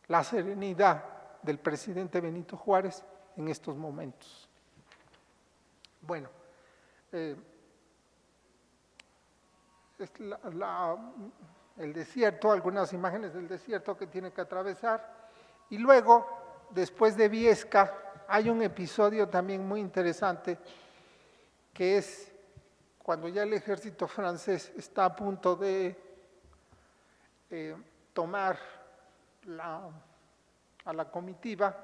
La serenidad del presidente Benito Juárez en estos momentos. Bueno, el desierto, algunas imágenes del desierto que tiene que atravesar, y luego, después de Viesca, hay un episodio también muy interesante, que es cuando ya el ejército francés está a punto de tomar a la comitiva,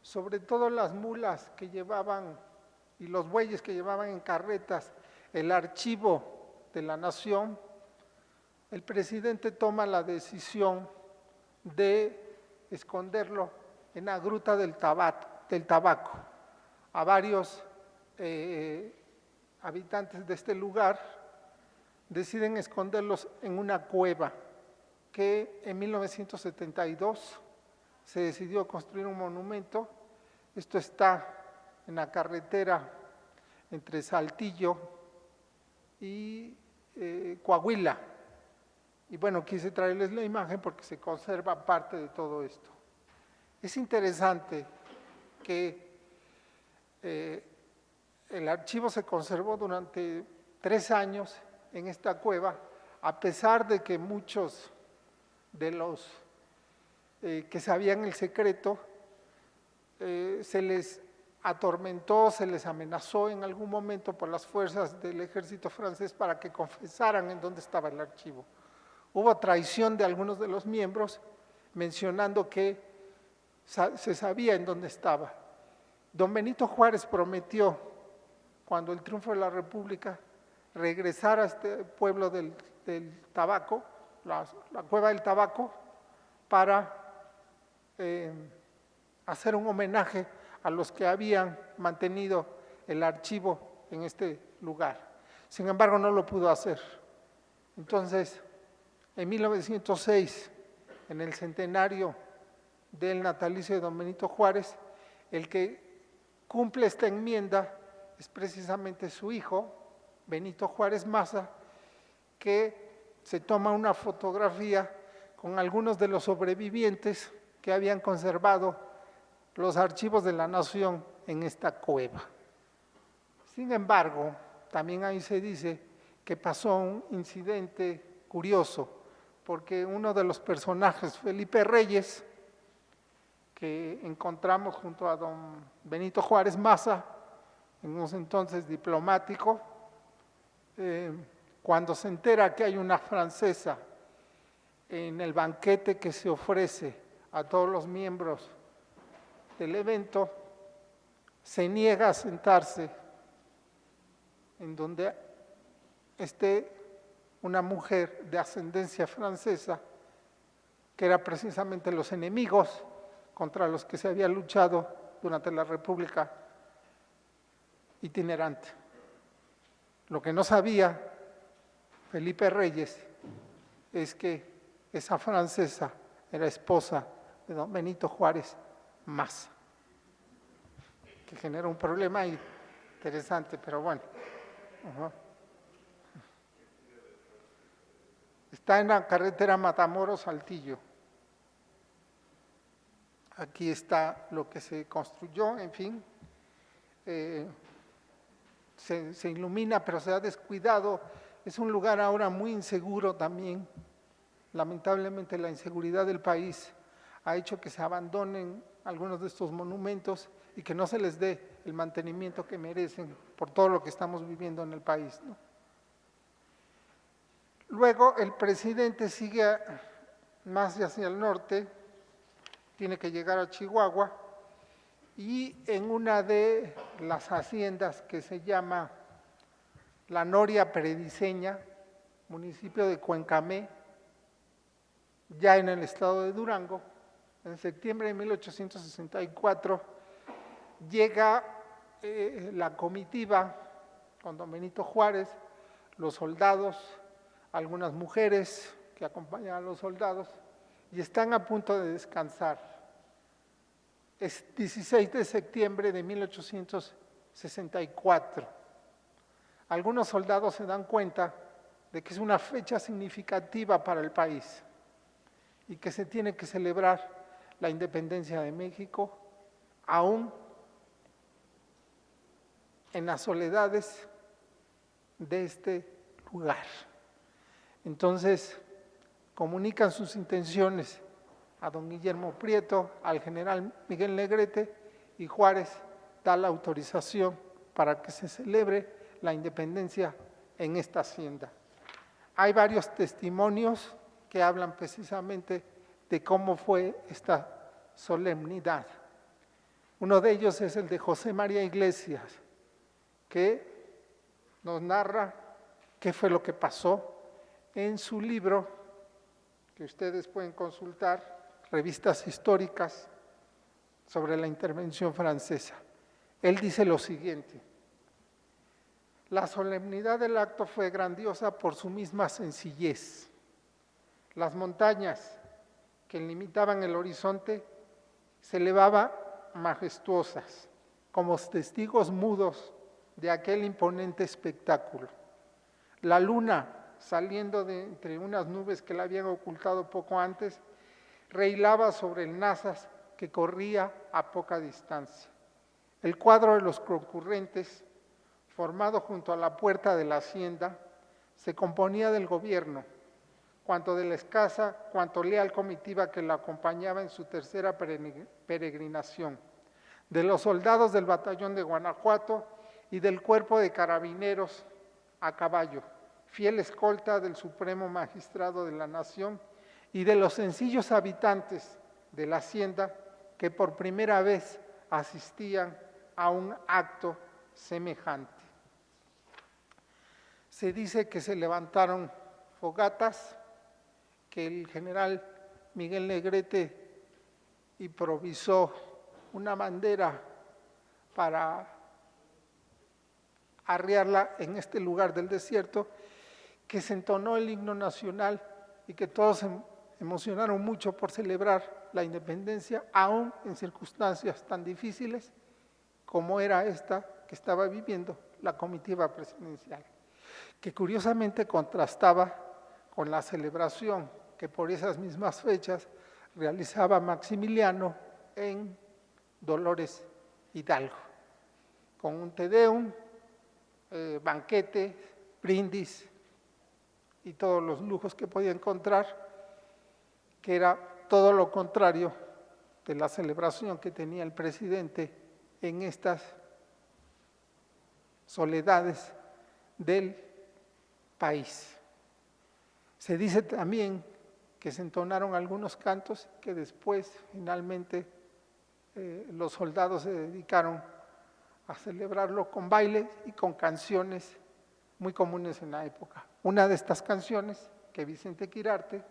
sobre todo las mulas que llevaban y los bueyes que llevaban en carretas el archivo de la nación, el presidente toma la decisión de esconderlo en la gruta del Tabaco. A varios habitantes de este lugar deciden esconderlos en una cueva que en 1972 se decidió construir un monumento. Esto está en la carretera entre Saltillo y Coahuila. Y bueno, quise traerles la imagen porque se conserva parte de todo esto. Es interesante que el archivo se conservó durante 3 años en esta cueva, a pesar de que muchos de los que sabían el secreto se les atormentó, se les amenazó en algún momento por las fuerzas del ejército francés para que confesaran en dónde estaba el archivo. Hubo traición de algunos de los miembros mencionando que se sabía en dónde estaba. Don Benito Juárez prometió, cuando el triunfo de la República, regresar a este pueblo del Tabaco, la Cueva del Tabaco, para hacer un homenaje a los que habían mantenido el archivo en este lugar. Sin embargo, no lo pudo hacer. Entonces, en 1906, en el centenario del natalicio de don Benito Juárez, el que cumple esta enmienda es precisamente su hijo, Benito Juárez Maza, que se toma una fotografía con algunos de los sobrevivientes que habían conservado los archivos de la nación en esta cueva. Sin embargo, también ahí se dice que pasó un incidente curioso, porque uno de los personajes, Felipe Reyes, que encontramos junto a don Benito Juárez Maza, en ese entonces diplomático, cuando se entera que hay una francesa en el banquete que se ofrece a todos los miembros del evento, se niega a sentarse en donde esté una mujer de ascendencia francesa, que era precisamente los enemigos contra los que se había luchado durante la República itinerante. Lo que no sabía Felipe Reyes es que esa francesa era esposa de don Benito Juárez Maza, que genera un problema ahí interesante, pero bueno. Está en la carretera Matamoros-Saltillo. Aquí está lo que se construyó, en fin. Se ilumina, pero se ha descuidado. Es un lugar ahora muy inseguro también. Lamentablemente la inseguridad del país ha hecho que se abandonen algunos de estos monumentos y que no se les dé el mantenimiento que merecen por todo lo que estamos viviendo en el país, ¿no? Luego el presidente sigue más hacia el norte tiene que llegar a Chihuahua y en una de las haciendas que se llama La Noria Prediseña, municipio de Cuencamé, ya en el estado de Durango, en septiembre de 1864, llega la comitiva con don Benito Juárez, los soldados, algunas mujeres que acompañan a los soldados, y están a punto de descansar. Es 16 de septiembre de 1864. Algunos soldados se dan cuenta de que es una fecha significativa para el país y que se tiene que celebrar la independencia de México, aún en las soledades de este lugar. Entonces, comunican sus intenciones a don Guillermo Prieto, al general Miguel Negrete, y Juárez da la autorización para que se celebre la independencia en esta hacienda. Hay varios testimonios que hablan precisamente de cómo fue esta solemnidad. Uno de ellos es el de José María Iglesias, que nos narra qué fue lo que pasó en su libro, que ustedes pueden consultar, Revistas Históricas sobre la Intervención Francesa. Él dice lo siguiente: la solemnidad del acto fue grandiosa por su misma sencillez. Las montañas que limitaban el horizonte se elevaban majestuosas, como testigos mudos de aquel imponente espectáculo. La luna, saliendo de entre unas nubes que la habían ocultado poco antes, rehilaba sobre el Nazas que corría a poca distancia. El cuadro de los concurrentes, formado junto a la puerta de la hacienda, se componía del gobierno, cuanto de la escasa, cuanto leal comitiva que la acompañaba en su tercera peregrinación, de los soldados del batallón de Guanajuato y del cuerpo de carabineros a caballo, fiel escolta del supremo magistrado de la nación, y de los sencillos habitantes de la hacienda que por primera vez asistían a un acto semejante. Se dice que se levantaron fogatas, que el general Miguel Negrete improvisó una bandera para arriarla en este lugar del desierto, que se entonó el himno nacional y que todos se emocionaron mucho por celebrar la independencia, aún en circunstancias tan difíciles como era esta que estaba viviendo la comitiva presidencial, que curiosamente contrastaba con la celebración que por esas mismas fechas realizaba Maximiliano en Dolores Hidalgo, con un Te Deum, banquete, brindis y todos los lujos que podía encontrar, que era todo lo contrario de la celebración que tenía el presidente en estas soledades del país. Se dice también que se entonaron algunos cantos que después finalmente los soldados se dedicaron a celebrarlo con bailes y con canciones muy comunes en la época. Una de estas canciones que Vicente Quirarte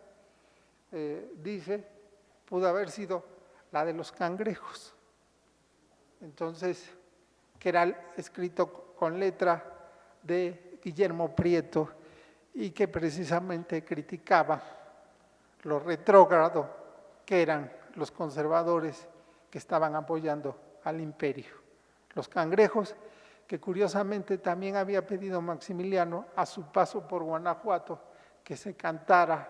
dice pudo haber sido la de los cangrejos. Entonces, que era escrito con letra de Guillermo Prieto y que precisamente criticaba lo retrógrado que eran los conservadores que estaban apoyando al imperio. Los cangrejos, que curiosamente también había pedido Maximiliano a su paso por Guanajuato que se cantara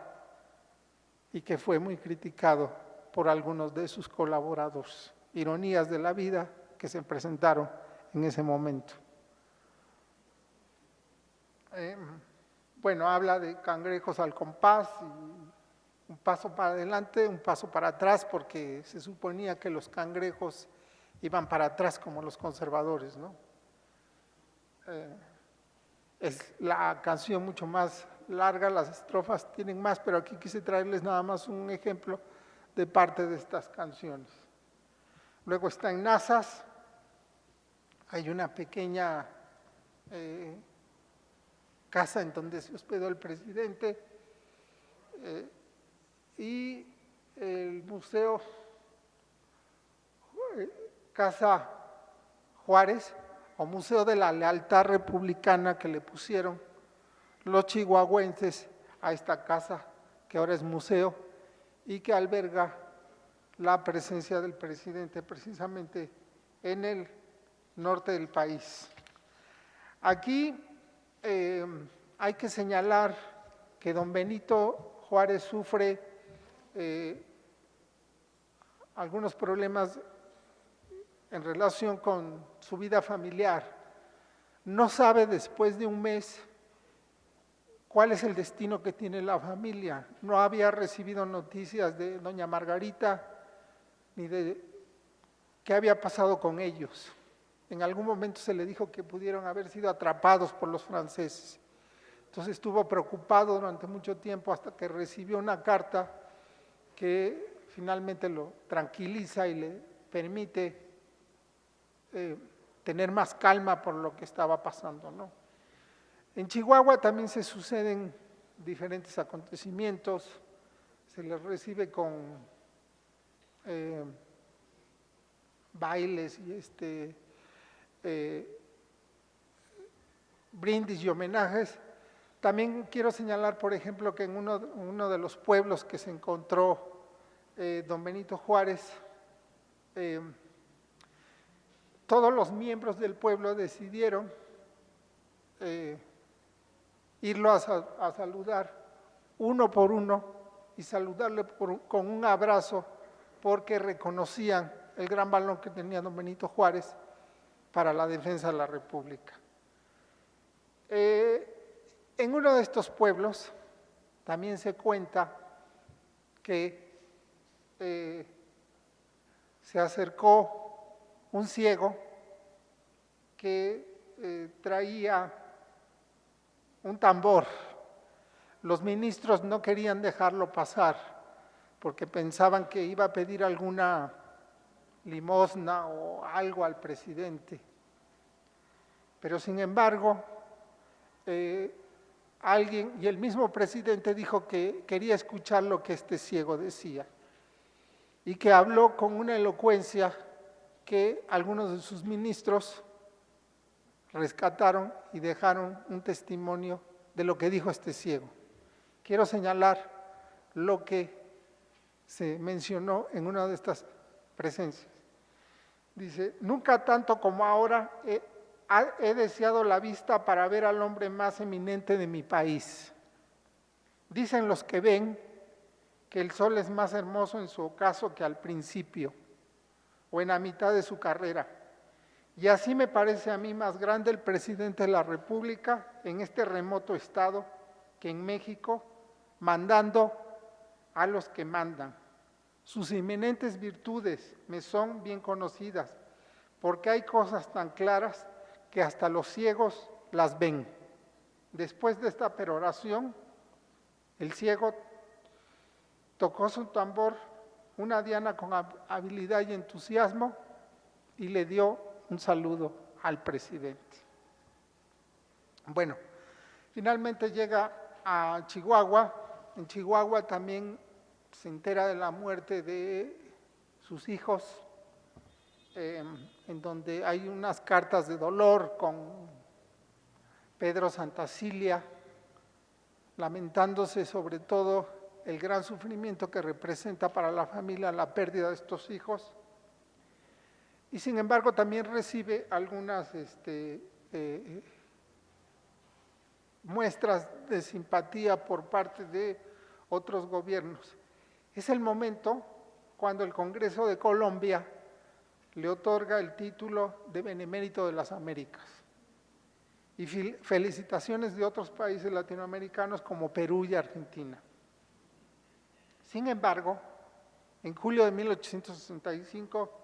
y que fue muy criticado por algunos de sus colaboradores. Ironías de la vida que se presentaron en ese momento. Bueno, habla de cangrejos al compás, y un paso para adelante, un paso para atrás, porque se suponía que los cangrejos iban para atrás como los conservadores, ¿no? Es la canción mucho más larga, las estrofas tienen más, pero aquí quise traerles nada más un ejemplo de parte de estas canciones. Luego está en Nazas, hay una pequeña casa en donde se hospedó el presidente, y el museo Casa Juárez, o Museo de la Lealtad Republicana, que le pusieron los chihuahuenses a esta casa, que ahora es museo, y que alberga la presencia del presidente precisamente en el norte del país. Aquí hay que señalar que don Benito Juárez sufre algunos problemas en relación con su vida familiar. No sabe después de un mes cuál es el destino que tiene la familia. No había recibido noticias de doña Margarita ni de qué había pasado con ellos. En algún momento se le dijo que pudieron haber sido atrapados por los franceses. Entonces estuvo preocupado durante mucho tiempo hasta que recibió una carta que finalmente lo tranquiliza y le permite tener más calma por lo que estaba pasando, ¿no? En Chihuahua también se suceden diferentes acontecimientos, se les recibe con bailes y brindis y homenajes. También quiero señalar, por ejemplo, que en uno de los pueblos que se encontró don Benito Juárez, todos los miembros del pueblo decidieron irlo a saludar uno por uno y saludarle con un abrazo, porque reconocían el gran valor que tenía don Benito Juárez para la defensa de la República. En uno de estos pueblos también se cuenta que se acercó un ciego que traía un tambor. Los ministros no querían dejarlo pasar porque pensaban que iba a pedir alguna limosna o algo al presidente. Pero sin embargo, alguien, y el mismo presidente dijo que quería escuchar lo que este ciego decía, y que habló con una elocuencia que algunos de sus ministros rescataron y dejaron un testimonio de lo que dijo este ciego. Quiero señalar lo que se mencionó en una de estas presencias. Dice: nunca tanto como ahora he deseado la vista para ver al hombre más eminente de mi país. Dicen los que ven que el sol es más hermoso en su ocaso que al principio o en la mitad de su carrera. Y así me parece a mí más grande el presidente de la República en este remoto estado que en México, mandando a los que mandan. Sus eminentes virtudes me son bien conocidas, porque hay cosas tan claras que hasta los ciegos las ven. Después de esta peroración, el ciego tocó su tambor, una diana con habilidad y entusiasmo, y le dio un saludo al presidente. Bueno, finalmente llega a Chihuahua. En Chihuahua también se entera de la muerte de sus hijos, en donde hay unas cartas de dolor con Pedro Santacilia, lamentándose sobre todo el gran sufrimiento que representa para la familia la pérdida de estos hijos. Y sin embargo también recibe algunas muestras de simpatía por parte de otros gobiernos. Es el momento cuando el Congreso de Colombia le otorga el título de Benemérito de las Américas. Y felicitaciones de otros países latinoamericanos como Perú y Argentina. Sin embargo, en julio de 1865,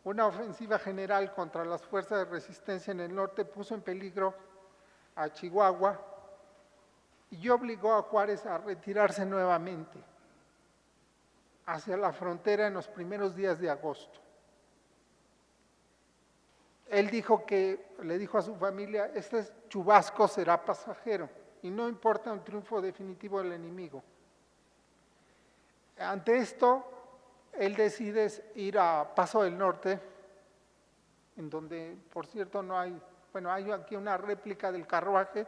una ofensiva general contra las fuerzas de resistencia en el norte puso en peligro a Chihuahua y obligó a Juárez a retirarse nuevamente. hacia la frontera en los primeros días de agosto. Él le dijo a su familia, este chubasco será pasajero y no importa un triunfo definitivo del enemigo. Ante esto, él decide ir a Paso del Norte, en donde, por cierto, hay aquí una réplica del carruaje.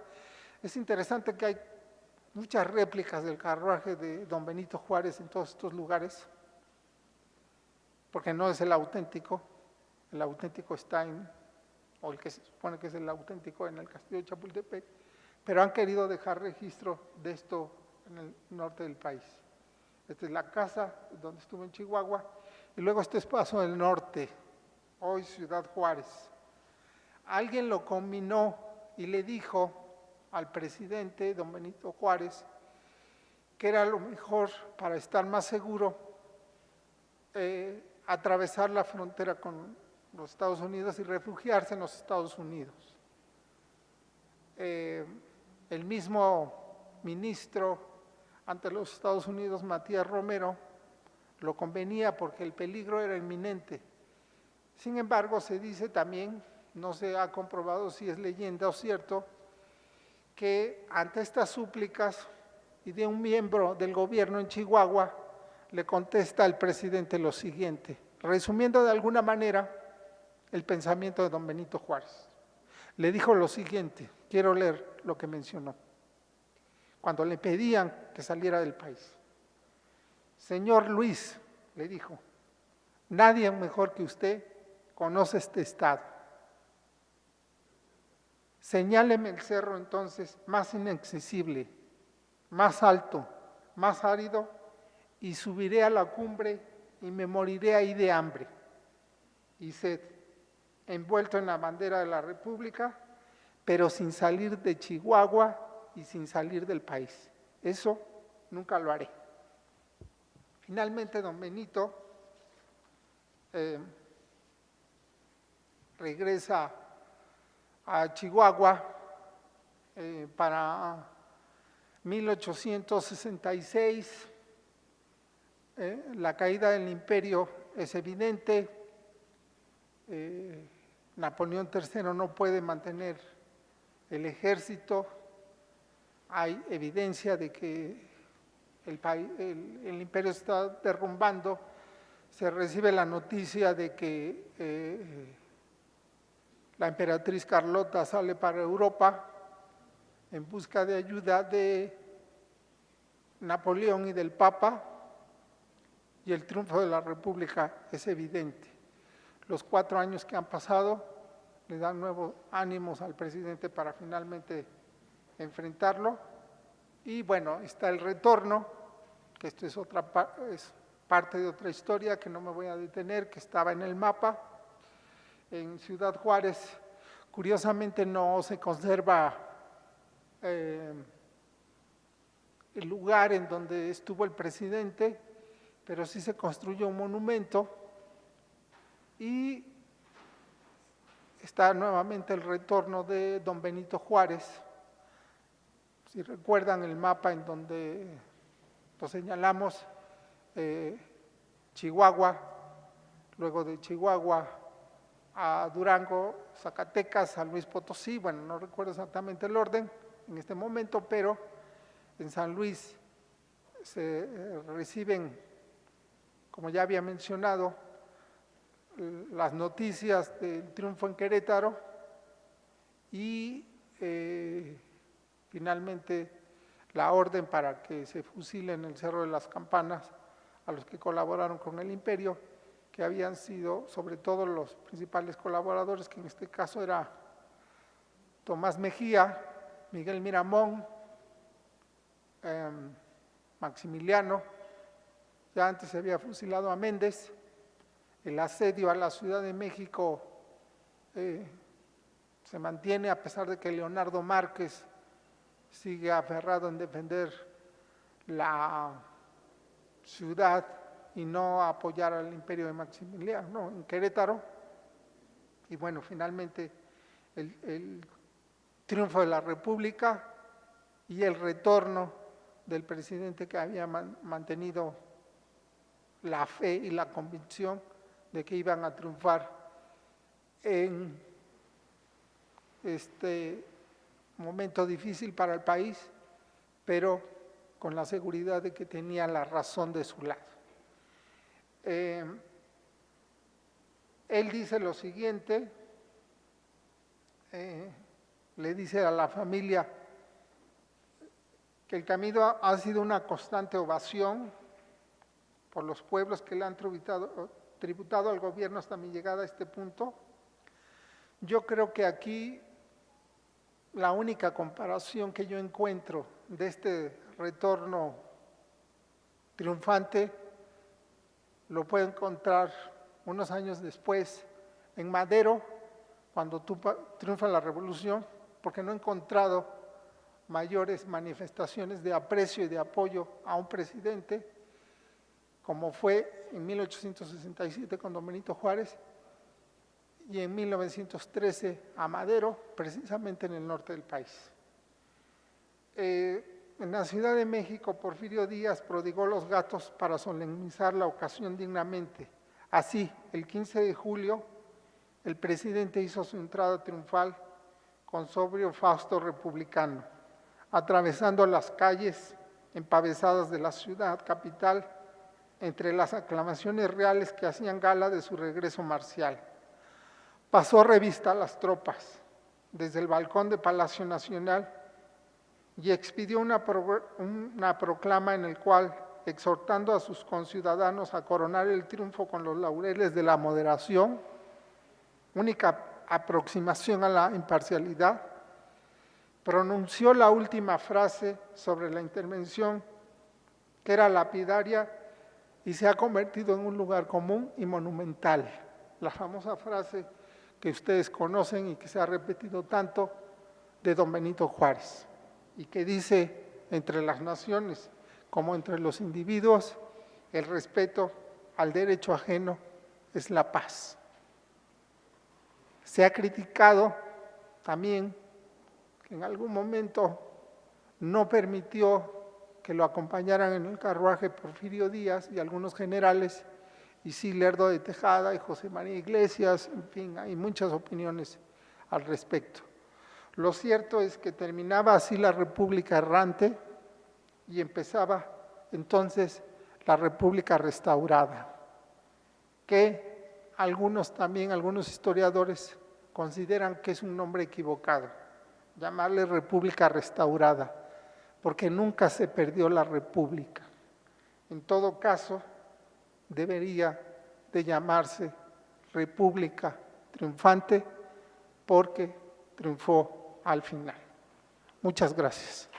Es interesante que hay muchas réplicas del carruaje de don Benito Juárez en todos estos lugares, porque no es el auténtico está o el que se supone que es el auténtico en el castillo de Chapultepec, pero han querido dejar registro de esto en el norte del país. Esta es la casa donde estuvo en Chihuahua, y luego este es Paso del Norte, hoy Ciudad Juárez. Alguien lo combinó y le dijo al presidente, don Benito Juárez, que era lo mejor para estar más seguro atravesar la frontera con los Estados Unidos y refugiarse en los Estados Unidos. El mismo ministro ante los Estados Unidos, Matías Romero, lo convenía porque el peligro era inminente. Sin embargo, se dice también, no se ha comprobado si es leyenda o cierto, que ante estas súplicas y de un miembro del gobierno en Chihuahua, le contesta al presidente lo siguiente, resumiendo de alguna manera el pensamiento de don Benito Juárez. Le dijo lo siguiente, quiero leer lo que mencionó, cuando le pedían que saliera del país. Señor Luis, le dijo, nadie mejor que usted conoce este estado. Señáleme el cerro entonces más inaccesible, más alto, más árido, y subiré a la cumbre y me moriré ahí de hambre y sed, envuelto en la bandera de la República, pero sin salir de Chihuahua y sin salir del país. Eso nunca lo haré. Finalmente, don Benito regresa a Chihuahua para 1866. La caída del imperio es evidente. Napoleón III no puede mantener el ejército. Hay evidencia de que el imperio está derrumbando. Se recibe la noticia de que la emperatriz Carlota sale para Europa en busca de ayuda de Napoleón y del Papa, y el triunfo de la República es evidente. Los 4 años que han pasado le dan nuevos ánimos al presidente para finalmente enfrentarlo. Y bueno, está el retorno, que esto es parte de otra historia que no me voy a detener, que estaba en el mapa, en Ciudad Juárez. Curiosamente no se conserva el lugar en donde estuvo el presidente, pero sí se construyó un monumento y está nuevamente el retorno de don Benito Juárez. Si recuerdan el mapa en donde lo señalamos, Chihuahua, luego de Chihuahua a Durango, Zacatecas, San Luis Potosí, bueno, no recuerdo exactamente el orden en este momento, pero en San Luis se reciben, como ya había mencionado, las noticias del triunfo en Querétaro y finalmente la orden para que se fusilen en el Cerro de las Campanas a los que colaboraron con el imperio, que habían sido sobre todo los principales colaboradores, que en este caso era Tomás Mejía, Miguel Miramón, Maximiliano, ya antes se había fusilado a Méndez. El asedio a la Ciudad de México se mantiene a pesar de que Leonardo Márquez sigue aferrado en defender la ciudad y no apoyar al imperio de Maximiliano en Querétaro. Y bueno, finalmente el triunfo de la República y el retorno del presidente que había mantenido la fe y la convicción de que iban a triunfar en este momento difícil para el país, pero con la seguridad de que tenía la razón de su lado. Él dice lo siguiente, le dice a la familia que el camino ha sido una constante ovación por los pueblos que le han tributado al gobierno hasta mi llegada a este punto. Yo creo que aquí la única comparación que yo encuentro de este retorno triunfante lo puedo encontrar unos años después en Madero, cuando triunfa la revolución, porque no he encontrado mayores manifestaciones de aprecio y de apoyo a un presidente, como fue en 1867 con don Benito Juárez y en 1913 a Madero, precisamente en el norte del país. En la Ciudad de México, Porfirio Díaz prodigó los gatos para solemnizar la ocasión dignamente. Así, el 15 de julio, el presidente hizo su entrada triunfal con sobrio fausto republicano, atravesando las calles empavesadas de la ciudad capital entre las aclamaciones reales que hacían gala de su regreso marcial. Pasó revista a las tropas desde el balcón de Palacio Nacional y expidió una proclama en el cual, exhortando a sus conciudadanos a coronar el triunfo con los laureles de la moderación, única aproximación a la imparcialidad, pronunció la última frase sobre la intervención, que era lapidaria y se ha convertido en un lugar común y monumental. La famosa frase que ustedes conocen y que se ha repetido tanto de don Benito Juárez, y que dice: entre las naciones como entre los individuos, el respeto al derecho ajeno es la paz. Se ha criticado también que en algún momento no permitió que lo acompañaran en el carruaje Porfirio Díaz y algunos generales, y sí Lerdo de Tejada y José María Iglesias, en fin, hay muchas opiniones al respecto. Lo cierto es que terminaba así la República errante y empezaba entonces la República restaurada, que algunos historiadores consideran que es un nombre equivocado, llamarle República restaurada, porque nunca se perdió la República. En todo caso, debería de llamarse República triunfante porque triunfó al final. Muchas gracias.